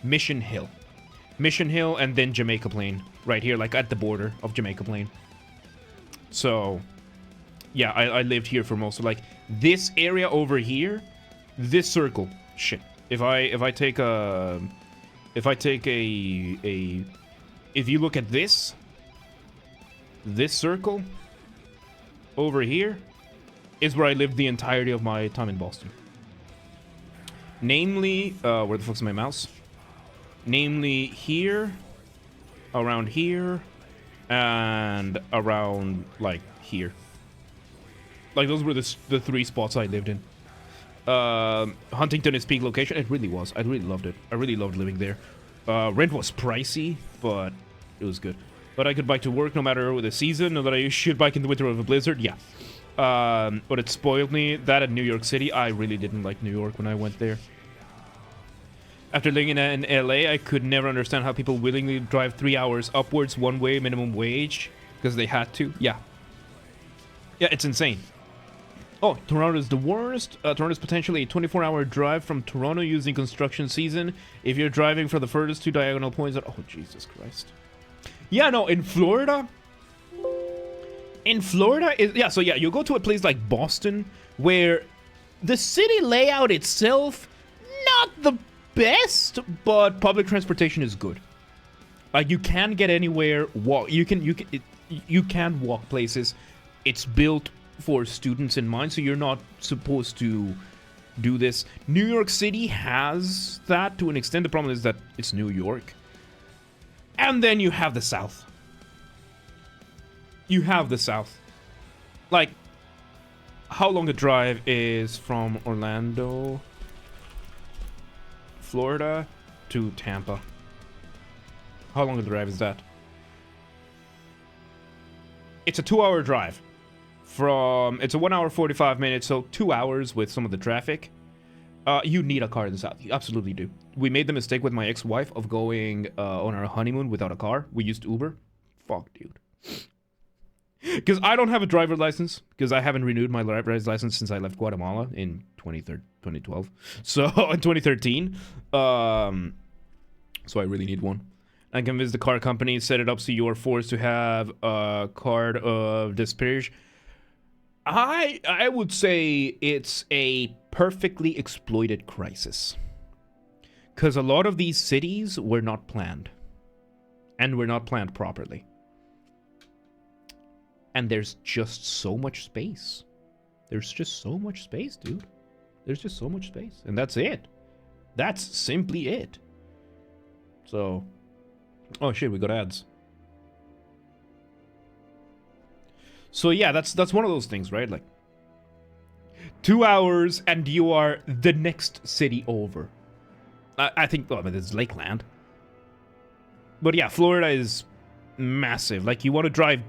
Mission Hill. Mission Hill and then Jamaica Plain, right here, like at the border of Jamaica Plain. So, yeah, I lived here for most of, like, this area over here, this circle, shit. If I take a, if you look at this circle over here is where I lived the entirety of my time in Boston. Namely, where the fuck's my mouse? Namely here, around here, and around, like, here. Like, those were the three spots I lived in. Huntington is peak location. It really was. I really loved it. I really loved living there. Rent was pricey, but it was good. But I could bike to work no matter the season. Know that I should bike in the winter of a blizzard. Yeah. But it spoiled me. That at New York City, I really didn't like New York when I went there. After living in LA, I could never understand how people willingly drive 3 hours upwards one way minimum wage because they had to. Yeah. Yeah, it's insane. Oh, Toronto is the worst. Toronto is potentially a 24-hour drive from Toronto using construction season. If you're driving for the furthest two diagonal points, oh, Jesus Christ. Yeah, no, in Florida, yeah, so yeah, you go to a place like Boston where the city layout itself, not the best, but public transportation is good. Like, you can get anywhere, you can walk places. It's built for students in mind, so you're not supposed to do this. New York City has that to an extent. The problem is that it's New York. And then you have the South. You have the South. Like, how long a drive is from Orlando, Florida, to Tampa? How long a drive is that? It's a 2-hour drive. It's a 1 hour 45 minutes, so 2 hours with some of the traffic. You need a car in the South. You absolutely do. We made the mistake with my ex-wife of going on our honeymoon without a car. We used Uber. Fuck, dude. Because I don't have a driver's license, because I haven't renewed my driver's license since I left Guatemala in 2012. So, in 2013. So I really need one. I convinced the car company, set it up so you are forced to have a card of disparage. I would say it's a perfectly exploited crisis. Because a lot of these cities were not planned. And were not planned properly. And there's just so much space. There's just so much space, dude. There's just so much space. And that's it. That's simply it. So... Oh shit, we got ads. So yeah, that's one of those things, right? Like 2 hours and you are the next city over. I think, well, I mean, it's Lakeland. But yeah, Florida is massive. Like, you want to drive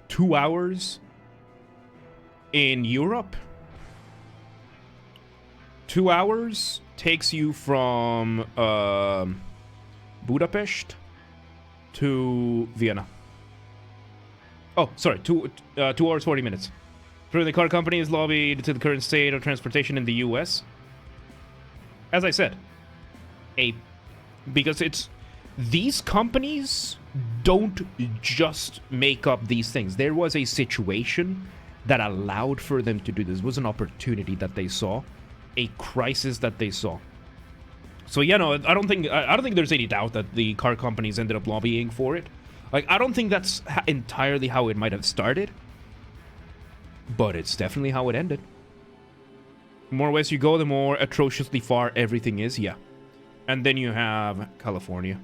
2 hours in Europe? 2 hours takes you from Budapest to Vienna. Oh, sorry, 2 hours 40 minutes. For the car company is lobbied to the current state of transportation in the U.S. As I said, because it's these companies don't just make up these things. There was a situation that allowed for them to do this. It was an opportunity that they saw, a crisis that they saw. So yeah, no, I don't think there's any doubt that the car companies ended up lobbying for it. Like, I don't think that's entirely how it might have started, but it's definitely how it ended. The more west you go, the more atrociously far everything is, yeah. And then you have California.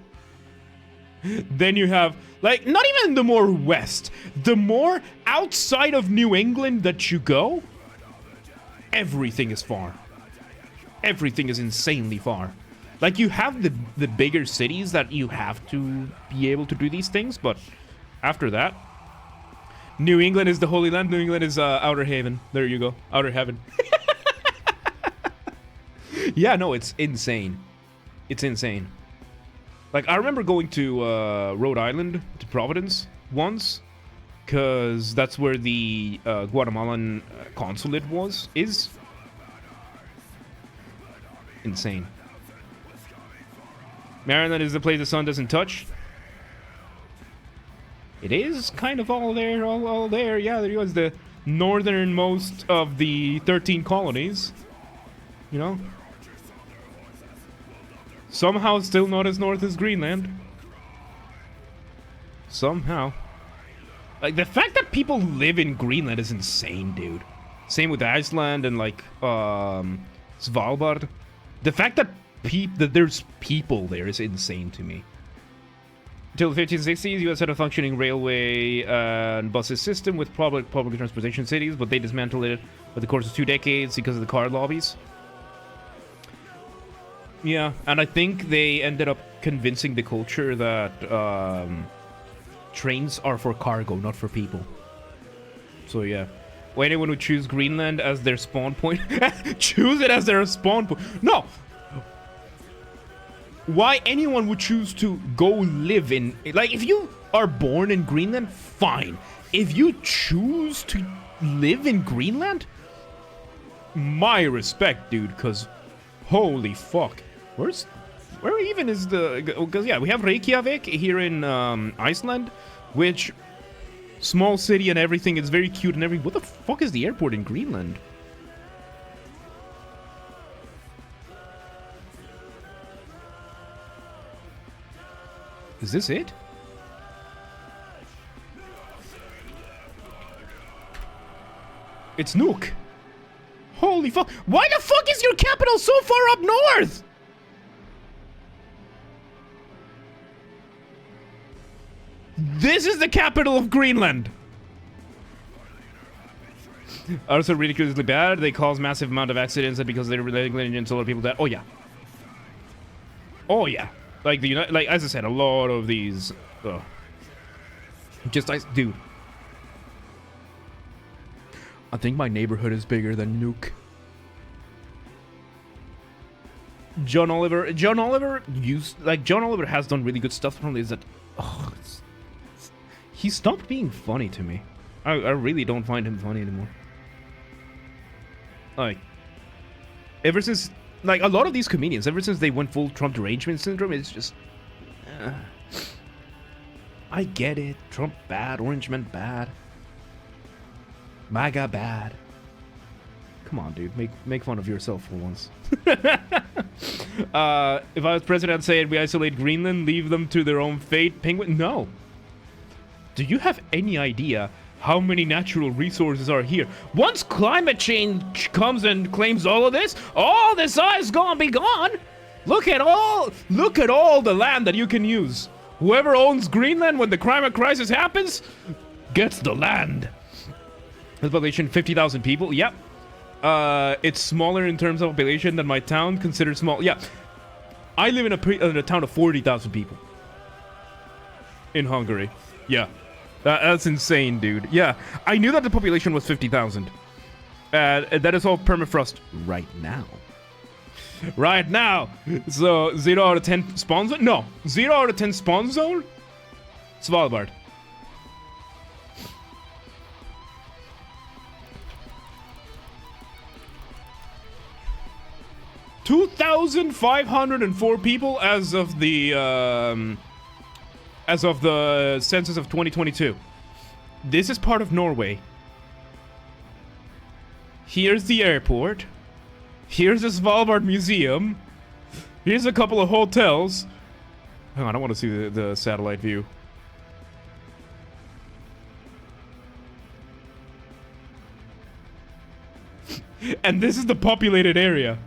Then you have, like, not even the more west, the more outside of New England that you go, everything is far. Everything is insanely far. Like, you have the bigger cities that you have to be able to do these things, but after that, New England is the Holy Land. New England is Outer Haven. There you go. Outer Heaven. Yeah, no, it's insane. It's insane. Like, I remember going to Rhode Island, to Providence, once. Because that's where the Guatemalan consulate is. Insane. Maryland is the place the sun doesn't touch. It is kind of all there, all there. Yeah, there was the northernmost of the 13 colonies. You know? Somehow still not as north as Greenland. Somehow. Like, the fact that people live in Greenland is insane, dude. Same with Iceland and, like, Svalbard. The fact that there's people there is insane to me. Until the 1560s, US had a functioning railway and buses system with public transportation cities, but they dismantled it over the course of 2 decades because of the car lobbies. Yeah, and I think they ended up convincing the culture that trains are for cargo, not for people. So yeah. Why anyone would choose Greenland as their spawn point? Choose it as their spawn point. No! Why anyone would choose to go live in... Like, if you are born in Greenland, fine. If you choose to live in Greenland, my respect, dude, because holy fuck. Where even is the... Because, yeah, we have Reykjavik here in Iceland, which... Small city and everything, it's very cute and everything. What the fuck is the airport in Greenland? Is this it? It's Nuuk. Holy fuck. Why the fuck is your capital so far up north? This is the capital of Greenland. Also ridiculously bad. They cause massive amount of accidents and because they're negligent, a lot of people die. Oh yeah. Oh yeah. Like like as I said, a lot of these. Just dude. I think my neighborhood is bigger than Nuuk. John Oliver has done really good stuff from this. That he stopped being funny to me. I really don't find him funny anymore. Like, ever since, like, a lot of these comedians, ever since they went full Trump derangement syndrome, it's just... I get it. Trump bad. Orange man bad. MAGA bad. Come on, dude. Make fun of yourself for once. If I was president, I'd say we isolate Greenland, leave them to their own fate. Penguin? No. Do you have any idea how many natural resources are here? Once climate change comes and claims all this ice gonna be gone. Look at all the land that you can use. Whoever owns Greenland when the climate crisis happens gets the land. The population 50,000 people. Yep. It's smaller in terms of population than my town, considered small. Yeah. I live in a town of 40,000 people. In Hungary. Yeah. That's insane, dude. Yeah. I knew that the population was 50,000. That is all permafrost right now. Right now. So, 0 out of 10 spawn zone? No. 0 out of 10 spawn zone? Svalbard. $2,504 people as of the census of 2022. This is part of Norway. Here's the airport. Here's the Svalbard Museum. Here's a couple of hotels. Hang on, I want to see the satellite view. And this is the populated area.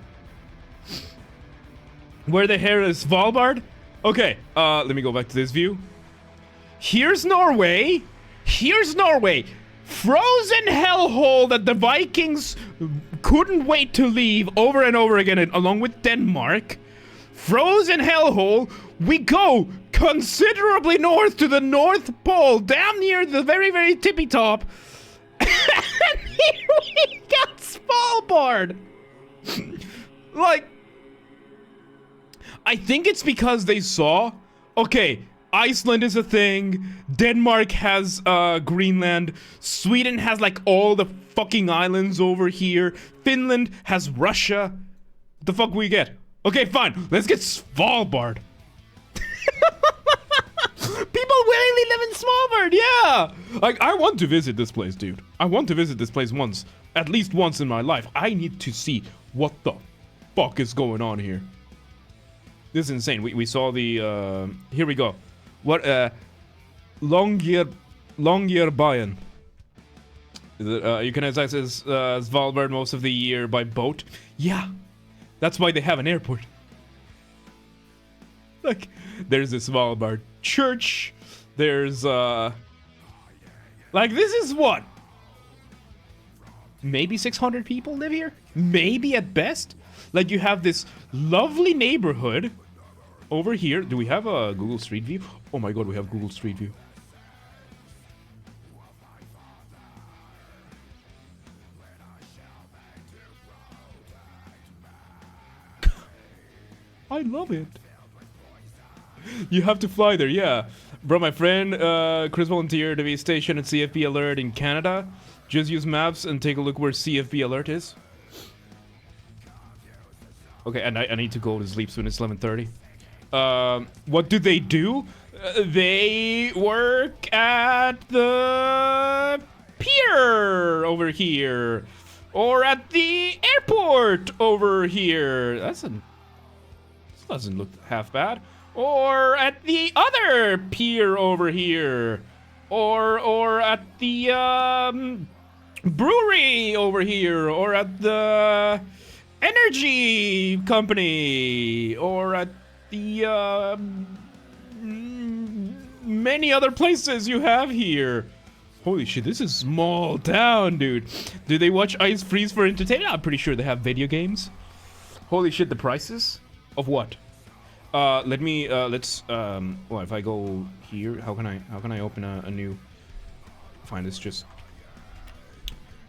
Where the hell is Svalbard? Okay, let me go back to this view. Here's Norway. Here's Norway. Frozen hellhole that the Vikings couldn't wait to leave over and over again, along with Denmark. Frozen hellhole. We go considerably north to the North Pole, damn near the very, very tippy top. And here we got Svalbard. Like, I think it's because they saw, okay, Iceland is a thing, Denmark has Greenland, Sweden has like all the fucking islands over here, Finland has Russia. What the fuck we get? Okay, fine, let's get Svalbard. People willingly live in Svalbard, yeah! Like, I want to visit this place, dude. I want to visit this place once, at least once in my life. I need to see what the fuck is going on here. This is insane. We saw the, here we go. What, Longyearbyen. You can access Svalbard most of the year by boat. Yeah, that's why they have an airport. Like, there's this Svalbard church. There's, like, this is what? Maybe 600 people live here? Maybe at best? Like, you have this lovely neighborhood over here. Do we have a Google Street View? Oh my god, we have Google Street View. I love it. You have to fly there, yeah. Bro, my friend Chris volunteered to be stationed at CFB Alert in Canada. Just use maps and take a look where CFB Alert is. Okay, and I need to go to sleep soon. It's 11:30. What do? They work at the pier over here, or at the airport over here. This doesn't look half bad. Or at the other pier over here, or at the brewery over here, or at the energy company, or at the many other places you have here. Holy shit, this is small town, dude. Do they watch Ice Freeze for entertainment? I'm pretty sure they have video games. Holy shit, the prices of what? Well, if I go here, how can I open a new? Fine, it's just.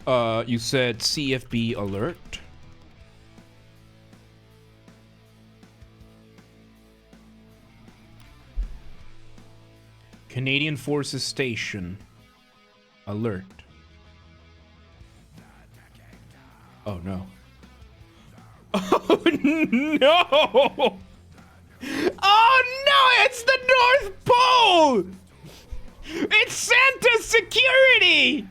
You said CFB Alert. Canadian Forces Station. Alert. Oh no. Oh no! Oh no, it's the North Pole! It's Santa's security!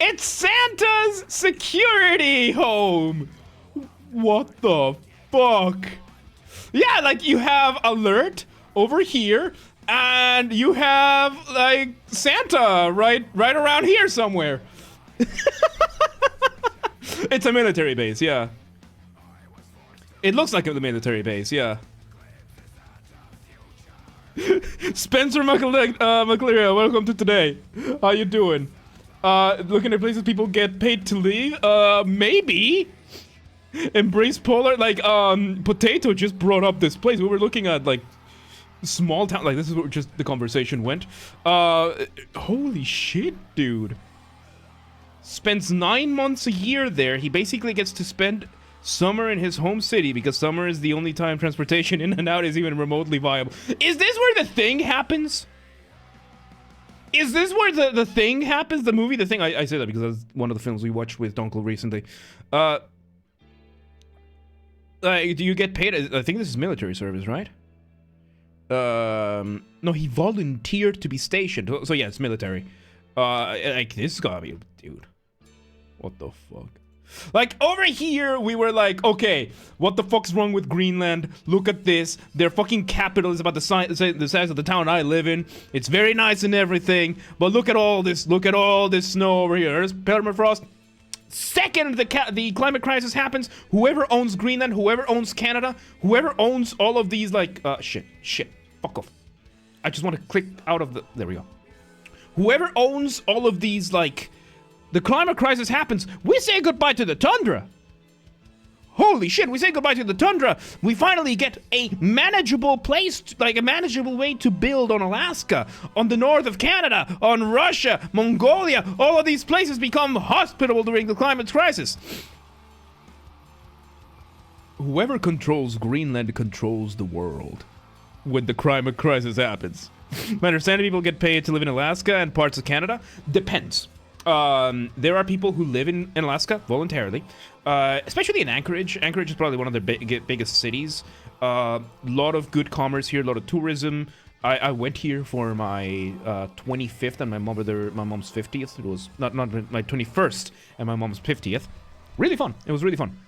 It's Santa's security home! What the fuck? Yeah, like you have Alert over here, and you have like Santa right around here somewhere. It's a military base, yeah. It looks like a military base, yeah. Spencer McCleary, welcome to today. How you doing? Looking at places people get paid to leave? Maybe. Embrace Polar, like, Potato just brought up this place. We were looking at, like, small town, like, this is where just the conversation went. Holy shit, dude. Spends 9 months a year there. He basically gets to spend summer in his home city because summer is the only time transportation in and out is even remotely viable. Is this where the thing happens? Is this where the thing happens? The movie The Thing? I say that because that's one of the films we watched with Donkel recently. Do you get paid? I think this is military service, right? No, he volunteered to be stationed. So yeah, it's military. Like, this is gotta be... Dude. What the fuck? Like, over here, we were like, okay, what the fuck's wrong with Greenland? Look at this. Their fucking capital is about the size of the town I live in. It's very nice and everything. But look at all this. Look at all this snow over here. There's permafrost. Second the climate crisis happens, whoever owns Greenland, whoever owns Canada, whoever owns all of these, like, shit. Fuck off. I just want to click out of the... There we go. Whoever owns all of these, like... The climate crisis happens, we say goodbye to the tundra. Holy shit, we say goodbye to the tundra. We finally get a manageable place, like a manageable way to build on Alaska, on the north of Canada, on Russia, Mongolia. All of these places become hospitable during the climate crisis. Whoever controls Greenland controls the world when the climate crisis happens. My understanding, people get paid to live in Alaska and parts of Canada. Depends. There are people who live in Alaska voluntarily, especially in Anchorage. Anchorage is probably one of their biggest cities. Lot of good commerce here, a lot of tourism. I went here for my 25th and my mom's 50th. It was not my 21st and my mom's 50th. Really fun. It was really fun.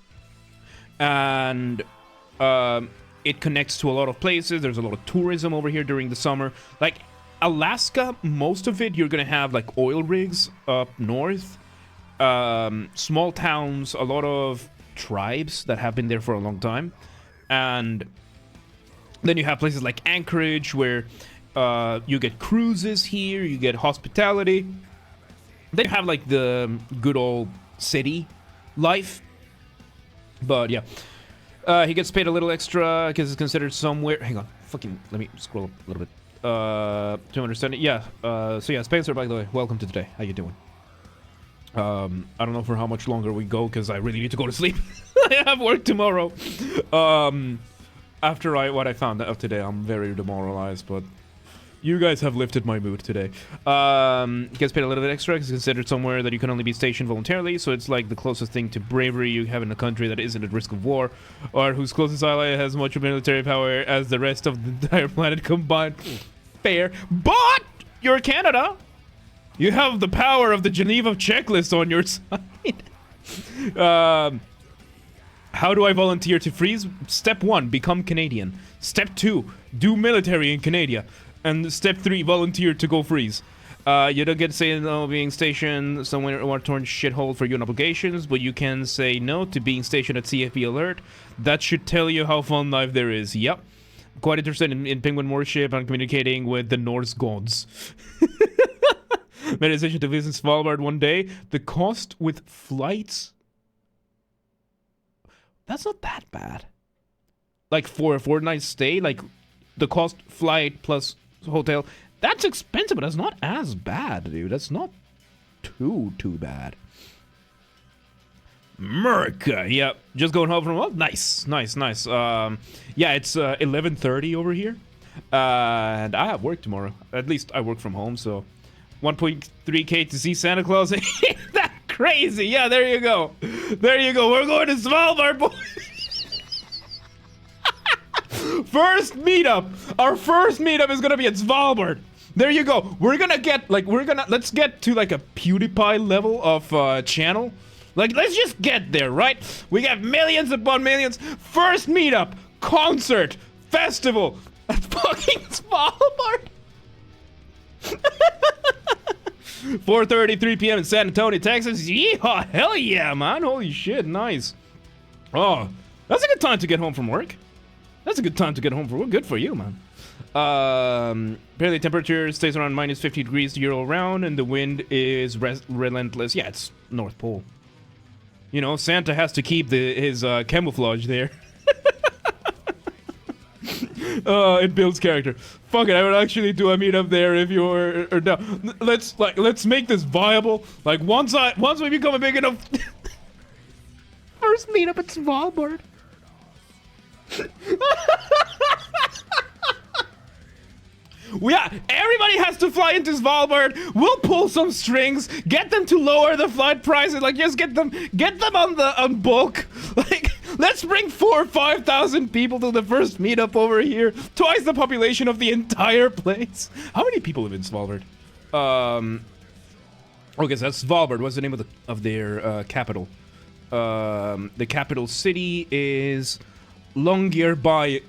And it connects to a lot of places. There's a lot of tourism over here during the summer. Like Alaska, most of it, you're gonna have like oil rigs up north, small towns, a lot of tribes that have been there for a long time, and then you have places like Anchorage where you get cruises here, you get hospitality. Then you have like the good old city life. But yeah, he gets paid a little extra because it's considered somewhere. Hang on, fucking let me scroll up a little bit. To understand it, yeah. So yeah, Spencer, by the way, welcome to today. How you doing? I don't know for how much longer we go because I really need to go to sleep. I have work tomorrow. After what I found out today, I'm very demoralized, but you guys have lifted my mood today. Gets paid a little bit extra. It's considered somewhere that you can only be stationed voluntarily, so it's like the closest thing to bravery you have in a country that isn't at risk of war, or whose closest ally has much military power as the rest of the entire planet combined. Fair, but you're Canada. You have the power of the Geneva checklist on your side. How do I volunteer to freeze? Step 1, become Canadian. Step 2, do military in Canada. And step 3, volunteer to go freeze. You don't get to say no being stationed somewhere or torn shithole for your obligations, but you can say no to being stationed at CFB Alert. That should tell you how fun life there is. Yep. Quite interested in penguin worship and communicating with the Norse gods. Meditation to visit Svalbard one day. The cost with flights... That's not that bad. Like for a 4-night stay, like the cost flight plus hotel, that's expensive, but that's not as bad, dude. That's not too bad. America, yep. Just going home from, well, nice. Yeah, it's 11:30 over here. And I have work tomorrow. At least I work from home, so 1.3K to see Santa Claus. Ain't that crazy? Yeah, there you go. We're going to Svalbard, boys. First meetup. Our first meetup is gonna be at Svalbard. There you go. Let's get to like a PewDiePie level of channel. Like, let's just get there, right? We got millions upon millions. First meetup, concert, festival at fucking Svalbard. 4:33 p.m. in San Antonio, Texas. Yeehaw, hell yeah, man. Holy shit, nice. Oh, that's a good time to get home from work. That's a good time to get home from work. Good for you, man. Apparently temperature stays around minus 50 degrees year all round, and the wind is relentless. Yeah, it's North Pole. You know, Santa has to keep his camouflage there. It builds character. Fuck it, I would actually do a meetup there if you're or no. Let's make this viable. Like once we become a big enough first meetup at Svalbard. Yeah, everybody has to fly into Svalbard. We'll pull some strings, get them to lower the flight prices. Like, just get them on bulk. Like, let's bring 4,000 or 5,000 people to the first meetup over here. Twice the population of the entire place. How many people live in Svalbard? Okay, so that's Svalbard. What's the name of their capital? The capital city is Longyearbyen.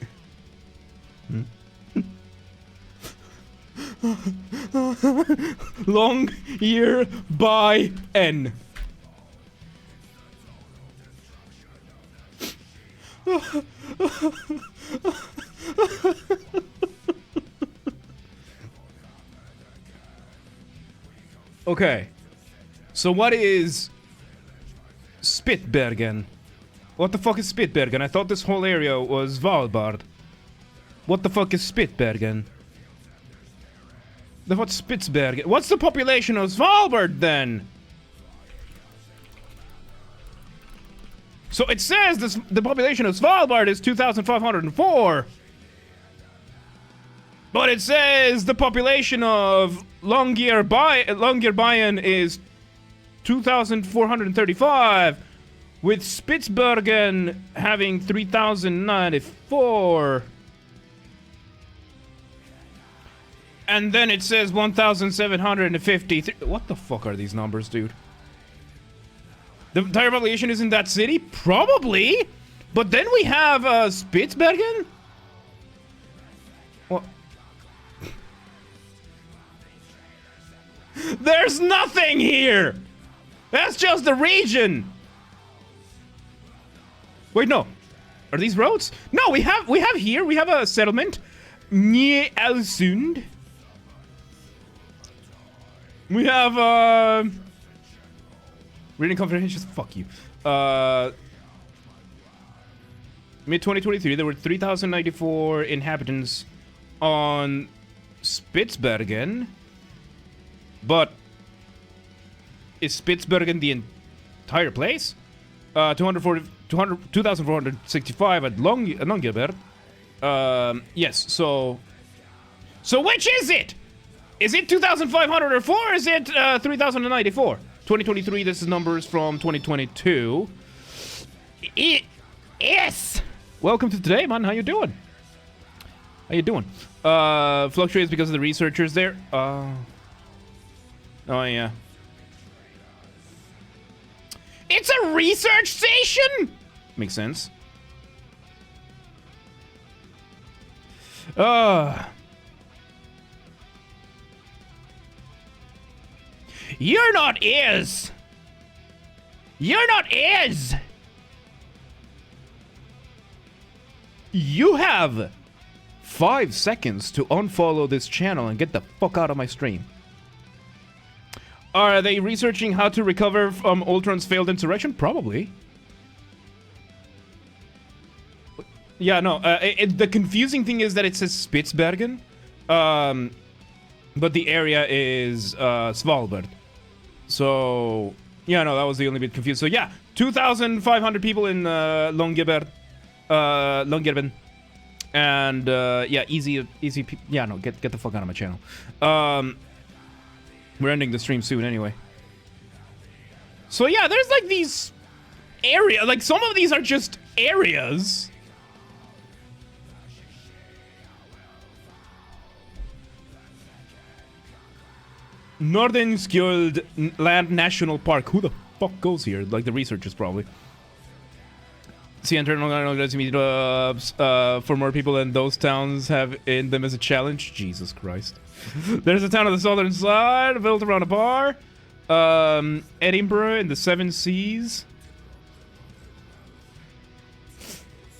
Longyearbyen. Okay. So what is Spitsbergen? What the fuck is Spitsbergen? I thought this whole area was Svalbard. What the fuck is Spitsbergen? What's Spitsbergen? What's the population of Svalbard then? So it says the population of Svalbard is 2,504. But it says the population of Longyearbyen is 2,435. With Spitsbergen having 3,094. And then it says 1,753. What the fuck are these numbers, dude? The entire population is in that city? Probably! But then we have, Spitsbergen? What? There's nothing here! That's just the region! Wait, no. Are these roads? No, we have a settlement. Nye-Alsund. We have, reading comprehension, fuck you. Mid-2023, there were 3,094 inhabitants on Spitsbergen. But is Spitsbergen the entire place? 2,465 at Longyearbyen. Yes, so which is it? Is it 2,504 or is it 3,094? 2023, this is numbers from 2022. Yes! Welcome to today, man. How you doing? How you doing? Fluctuates because of the researchers there. Oh, yeah. It's a research station? Makes sense. You're not is. You're not is. You have 5 seconds to unfollow this channel and get the fuck out of my stream. Are they researching how to recover from Ultron's failed insurrection? Probably. Yeah, no. The confusing thing is that it says Spitsbergen, but the area is Svalbard. So yeah, no, that was the only bit confused. So yeah, 2,500 people in Longyearbyen, and yeah, easy. Yeah, no, get the fuck out of my channel. We're ending the stream soon anyway. So yeah, there's like these area, like some of these are just areas. Nordenskjöld Land National Park. Who the fuck goes here? Like the researchers probably. See, internal meetups for more people than those towns have in them as a challenge. Jesus Christ. There's a town on the southern side built around a bar. Edinburgh in the 7 Seas.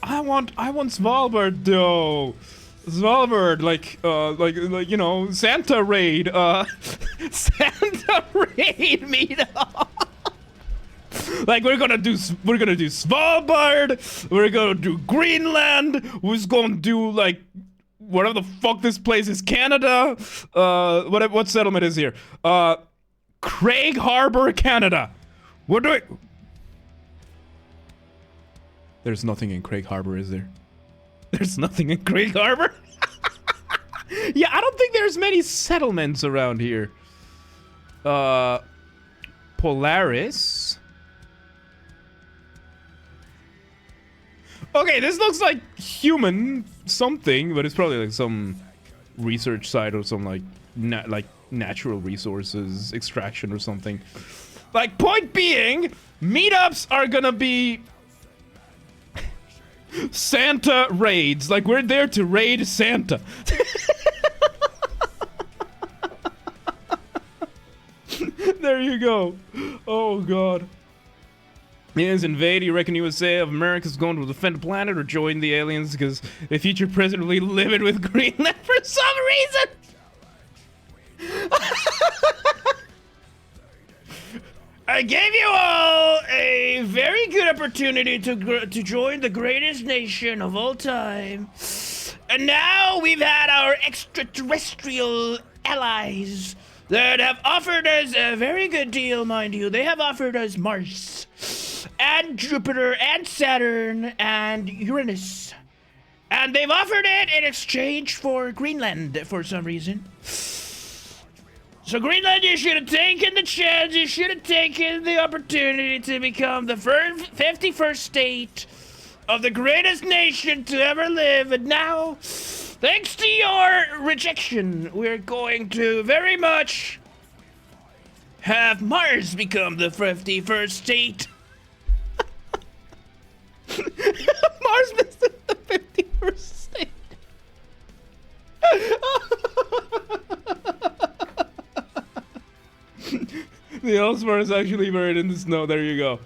I want Svalbard though. Svalbard, like you know, Santa raid, Santa raid meetup. Like we're gonna do Svalbard, we're gonna do Greenland, we're gonna do like whatever the fuck this place is, Canada. What settlement is here? Craig Harbor, Canada. We're doing. There's nothing in Craig Harbor, is there? There's nothing in Craig Harbor? Yeah, I don't think there's many settlements around here. Polaris. Okay, this looks like human something, but it's probably like some research site or some like natural resources extraction or something. Like, point being, meetups are gonna be Santa raids. Like, we're there to raid Santa. There you go. Oh, God. Aliens invade. You reckon USA of America is going to defend the planet or join the aliens because the future president will be living with Greenland for some reason? I gave you all a very good opportunity to join the greatest nation of all time. And now we've had our extraterrestrial allies that have offered us a very good deal, mind you. They have offered us Mars and Jupiter and Saturn and Uranus. And they've offered it in exchange for Greenland for some reason. So Greenland, you should have taken the chance, you should have taken the opportunity to become the 51st state of the greatest nation to ever live. And now, thanks to your rejection, we're going to very much have Mars become the 51st state. Mars is the 51st state. The Elseworld is actually buried in the snow. There you go.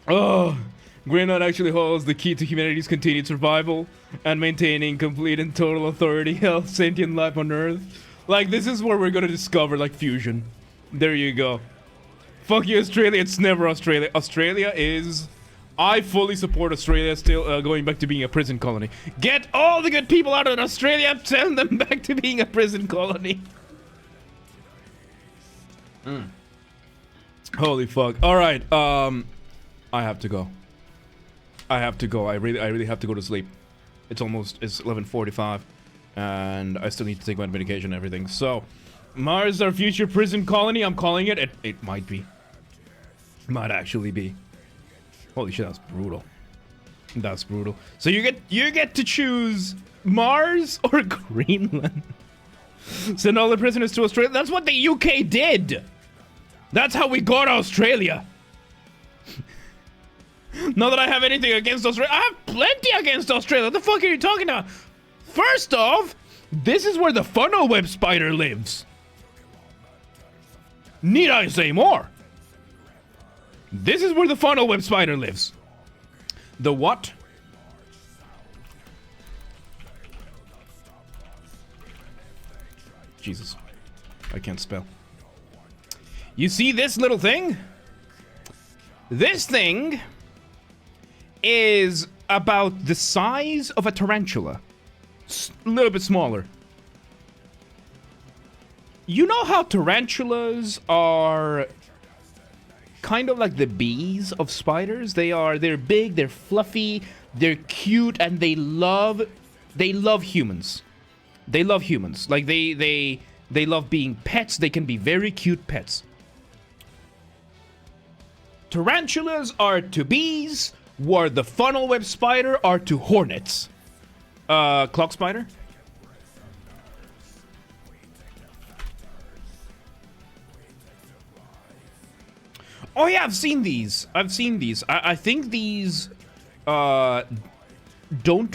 Oh, Greenland actually holds the key to humanity's continued survival and maintaining complete and total authority, health, sentient life on Earth. Like, this is where we're gonna discover, like, fusion. There you go. Fuck you, Australia. It's never Australia. Australia is... I fully support Australia still going back to being a prison colony. Get all the good people out of Australia, send them back to being a prison colony. Holy fuck. Alright, I have to go. I really have to go to sleep. It's 11:45. And I still need to take my medication and everything. So, Mars, our future prison colony, I'm calling it. It might be. Might actually be. Holy shit, that's brutal. That's brutal. So you get to choose Mars or Greenland. Send all the prisoners to Australia. That's what the UK did. That's how we got Australia. Not that I have anything against Australia. I have plenty against Australia. What the fuck are you talking about? First off, this is where the funnel web spider lives. Need I say more? This is where the funnel web spider lives. The what? Jesus. I can't spell. You see this little thing? This thing is about the size of a tarantula. A little bit smaller. You know how tarantulas are kind of like the bees of spiders? They're big, they're fluffy, they're cute, and they love humans. They love humans. Like they love being pets. They can be very cute pets. Tarantulas are to bees, where the funnel web spider are to hornets. Clock spider? Oh yeah, I've seen these. I think these don't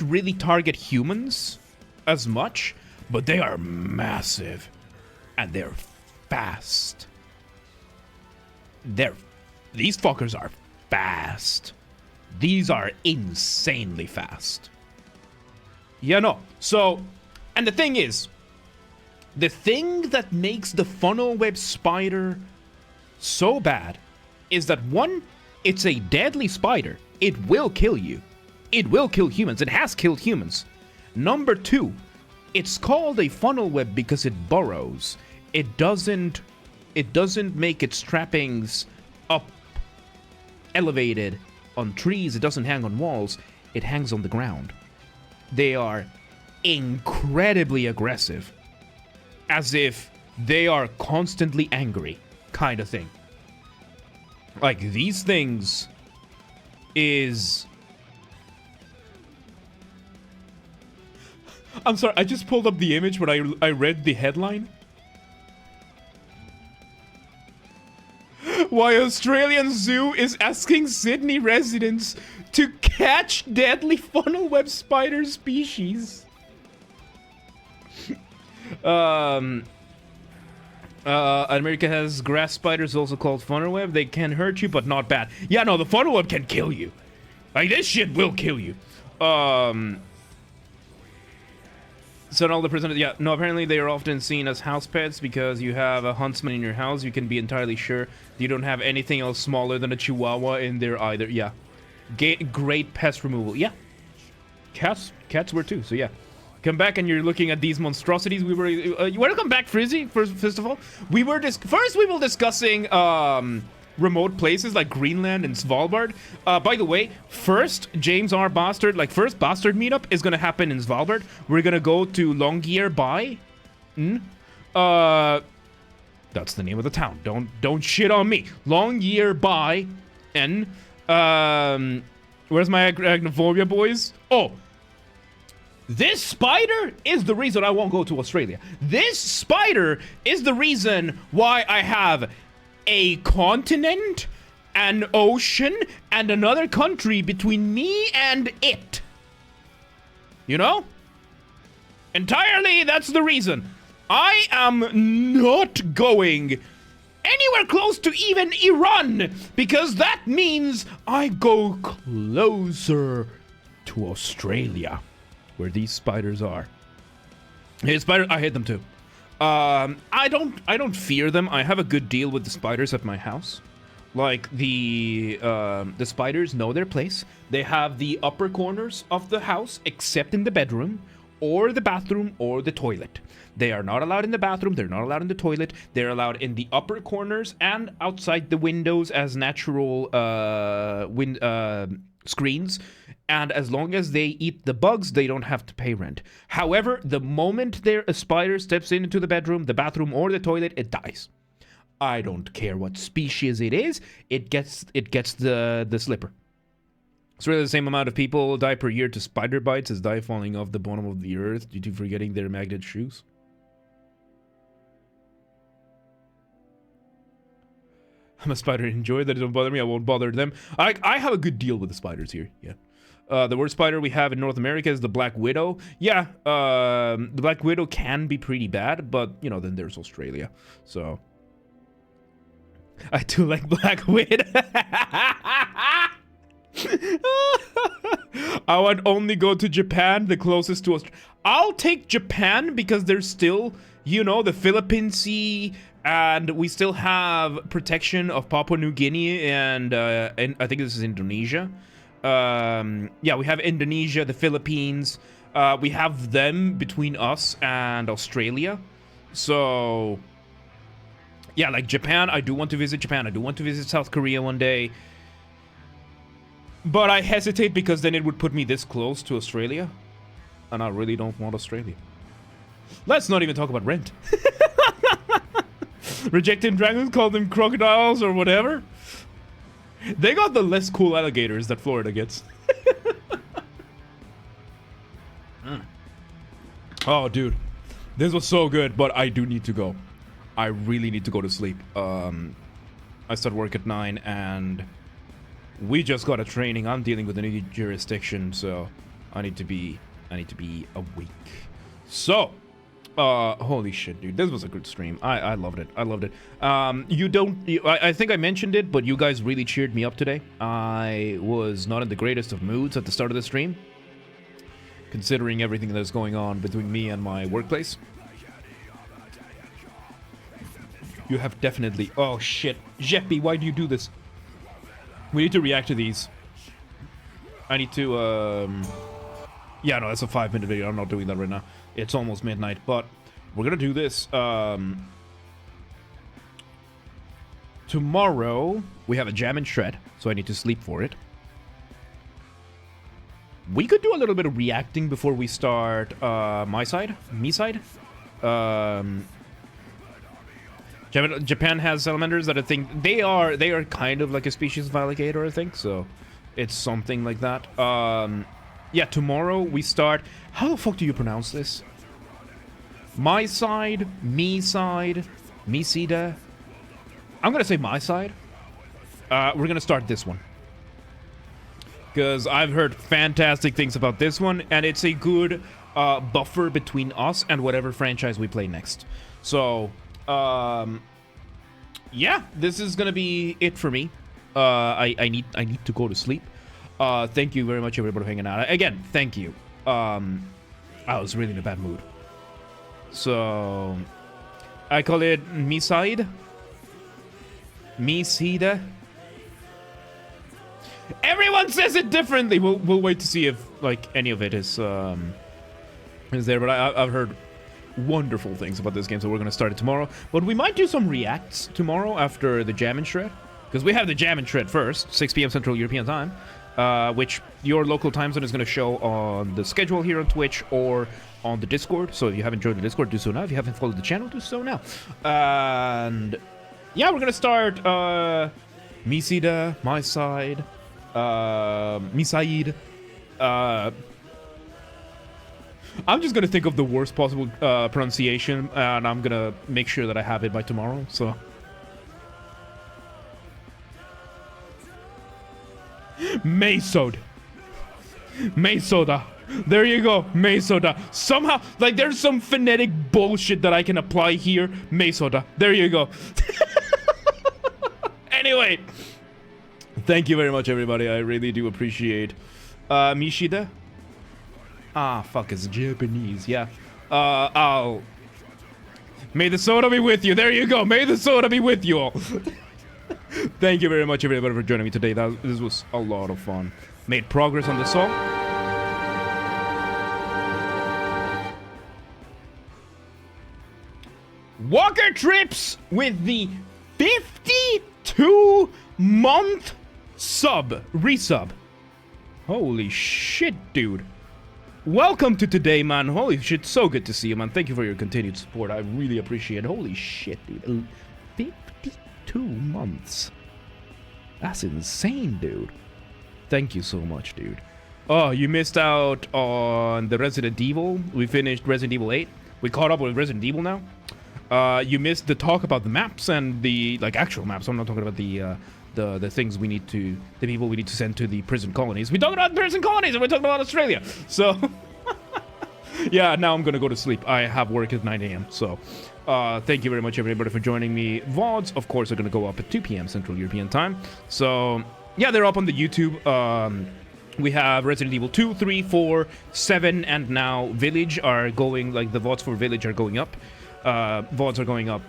really target humans as much, but they are massive and they're fast. These fuckers are fast. These are insanely fast. Yeah, no. So, and the thing is, the thing that makes the funnel web spider so bad is that, one, it's a deadly spider. It will kill you. It will kill humans. It has killed humans. Number two, it's called a funnel web because it burrows. It doesn't make its trappings up elevated on trees. It doesn't hang on walls. It hangs on the ground. They are incredibly aggressive, as if they are constantly angry, kind of thing. Like, these things is... I'm sorry, I just pulled up the image when I read the headline. Why Australian Zoo is asking Sydney residents to catch deadly funnel web spider species. America has grass spiders, also called funnel web. They can hurt you, but not bad. Yeah, no, the funnel web can kill you. Like, this shit will kill you. So all the prisoners, yeah, no, apparently they are often seen as house pets because you have a huntsman in your house. You can be entirely sure you don't have anything else smaller than a chihuahua in there either. Yeah. Great pest removal. Yeah. Cats were too, so yeah. Come back and you're looking at these monstrosities. We were, welcome back, Frizzy, first of all. We were first we were discussing, remote places like Greenland and Svalbard. By the way, first James R. Bastard, first Bastard meetup is gonna happen in Svalbard. We're gonna go to Longyearbyen. That's the name of the town. Don't shit on me. Longyearbyen. Where's my agnophobia, boys? Oh. This spider is the reason I won't go to Australia. This spider is the reason why I have a continent, an ocean, and another country between me and it. You know? Entirely, that's the reason. I am not going anywhere close to even Iran, because that means I go closer to Australia, where these spiders are. Hey, spider, I hate them too. I don't fear them. I have a good deal with the spiders at my house. Like, the spiders know their place. They have the upper corners of the house, except in the bedroom, or the bathroom, or the toilet. They are not allowed in the bathroom, they're not allowed in the toilet, they're allowed in the upper corners and outside the windows as natural screens. And as long as they eat the bugs, they don't have to pay rent. However, the moment a spider steps into the bedroom, the bathroom, or the toilet, it dies. I don't care what species it is, it gets the slipper. It's really the same amount of people die per year to spider bites as die falling off the bottom of the earth due to forgetting their magnet shoes. I'm a spider enjoy that. It don't bother me. I won't bother them. I have a good deal with the spiders here. Yeah. The worst spider we have in North America is the Black Widow. Yeah, the Black Widow can be pretty bad, but, you know, then there's Australia. So, I do like Black Widow. I would only go to Japan, the closest to Australia. I'll take Japan because there's still, you know, the Philippine Sea, and we still have protection of Papua New Guinea, and I think this is Indonesia. Yeah, we have Indonesia, the Philippines. We have them between us and Australia. So, yeah, like Japan, I do want to visit Japan. I do want to visit South Korea one day. But I hesitate because then it would put me this close to Australia. And I really don't want Australia. Let's not even talk about rent. Rejecting dragons, call them crocodiles or whatever. They got the less cool alligators that Florida gets. Oh, dude. This was so good, but I do need to go. I really need to go to sleep. I start work at 9 and we just got a training. I'm dealing with a new jurisdiction, so I need to be awake. So, holy shit, dude, this was a good stream. I loved it. I loved it. I think I mentioned it, but you guys really cheered me up today. I was not in the greatest of moods at the start of the stream, considering everything that's going on between me and my workplace. You have definitely... Oh, shit. Jeppy, why do you do this? We need to react to these. I need to, Yeah, no, that's a 5-minute video. I'm not doing that right now. It's almost midnight, but we're gonna do this. Tomorrow, we have a jam and shred, so I need to sleep for it. We could do a little bit of reacting before we start, me side. Japan has salamanders that I think they are kind of like a species of alligator, I think, so it's something like that. Yeah, tomorrow we start. How the fuck do you pronounce this? My side, me side, me sida. I'm gonna say my side. We're gonna start this one because I've heard fantastic things about this one, and it's a good buffer between us and whatever franchise we play next. So. Yeah, this is gonna be it for me. I need to go to sleep. Thank you very much, everybody, for hanging out. Again, thank you. I was really in a bad mood. So I call it Miside. Misida. Everyone says it differently. We'll wait to see if like any of it is there. But I've heard wonderful things about this game, so we're gonna start it tomorrow. But we might do some reacts tomorrow after the Jam and Shred, because we have the Jam and Shred first, 6 p.m. Central European time, which your local time zone is gonna show on the schedule here on Twitch or on the Discord. So if you haven't joined the Discord, do so now. If you haven't followed the channel, do so now. And yeah, we're gonna start Misida, my side, Misaid. I'm just gonna think of the worst possible pronunciation, and I'm gonna make sure that I have it by tomorrow. So Maysoda. There you go, Maysoda. Somehow, like, there's some phonetic bullshit that I can apply here. Maysoda. There you go. Anyway, thank you very much, everybody. I really do appreciate. Mishida. Ah, fuck, it's Japanese. Yeah. May the soda be with you. There you go. May the soda be with you all. Thank you very much, everybody, for joining me today. This was a lot of fun. Made progress on the song. Walker Trips with the 52-month resub. Holy shit, dude. Welcome to today, man. Holy shit, so good to see you, man. Thank you for your continued support. I really appreciate it. Holy shit, dude. 52 months. That's insane, dude. Thank you so much, dude. Oh, you missed out on the Resident Evil. We finished Resident Evil 8. We caught up with Resident Evil now. You missed the talk about the maps and the, like, actual maps. I'm not talking about the things we need to, the people we need to send to the prison colonies. We talked about prison colonies and we're talking about Australia. So, yeah, now I'm gonna go to sleep. I have work at 9 a.m. So, thank you very much, everybody, for joining me. VODs, of course, are gonna go up at 2 p.m. Central European time. So, yeah, they're up on the YouTube. We have Resident Evil 2, 3, 4, 7, and now Village are going, like, the VODs for Village are going up. VODs are going up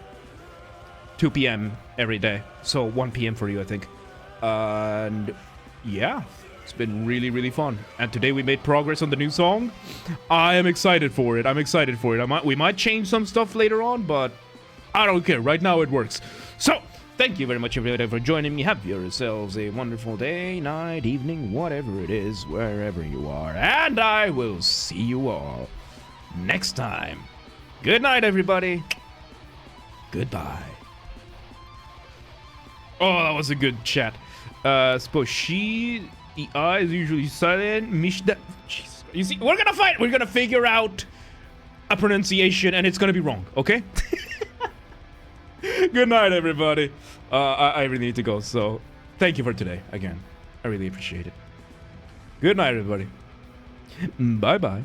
2 p.m. every day, so 1 p.m. for you, I think. And yeah, it's been really, really fun. And today we made progress on the new song. I am excited for it. We might change some stuff later on, but I don't care. Right now it works. So thank you very much, everybody, for joining me. Have yourselves a wonderful day, night, evening, whatever it is, wherever you are. And I will see you all next time. Good night, everybody. Goodbye. Oh, that was a good chat. Suppose the I is usually silent. Mishda. Jeez. You see, we're gonna fight. We're gonna figure out a pronunciation, and it's gonna be wrong. Okay. Good night, everybody. I really need to go. So, thank you for today again. I really appreciate it. Good night, everybody. Bye bye.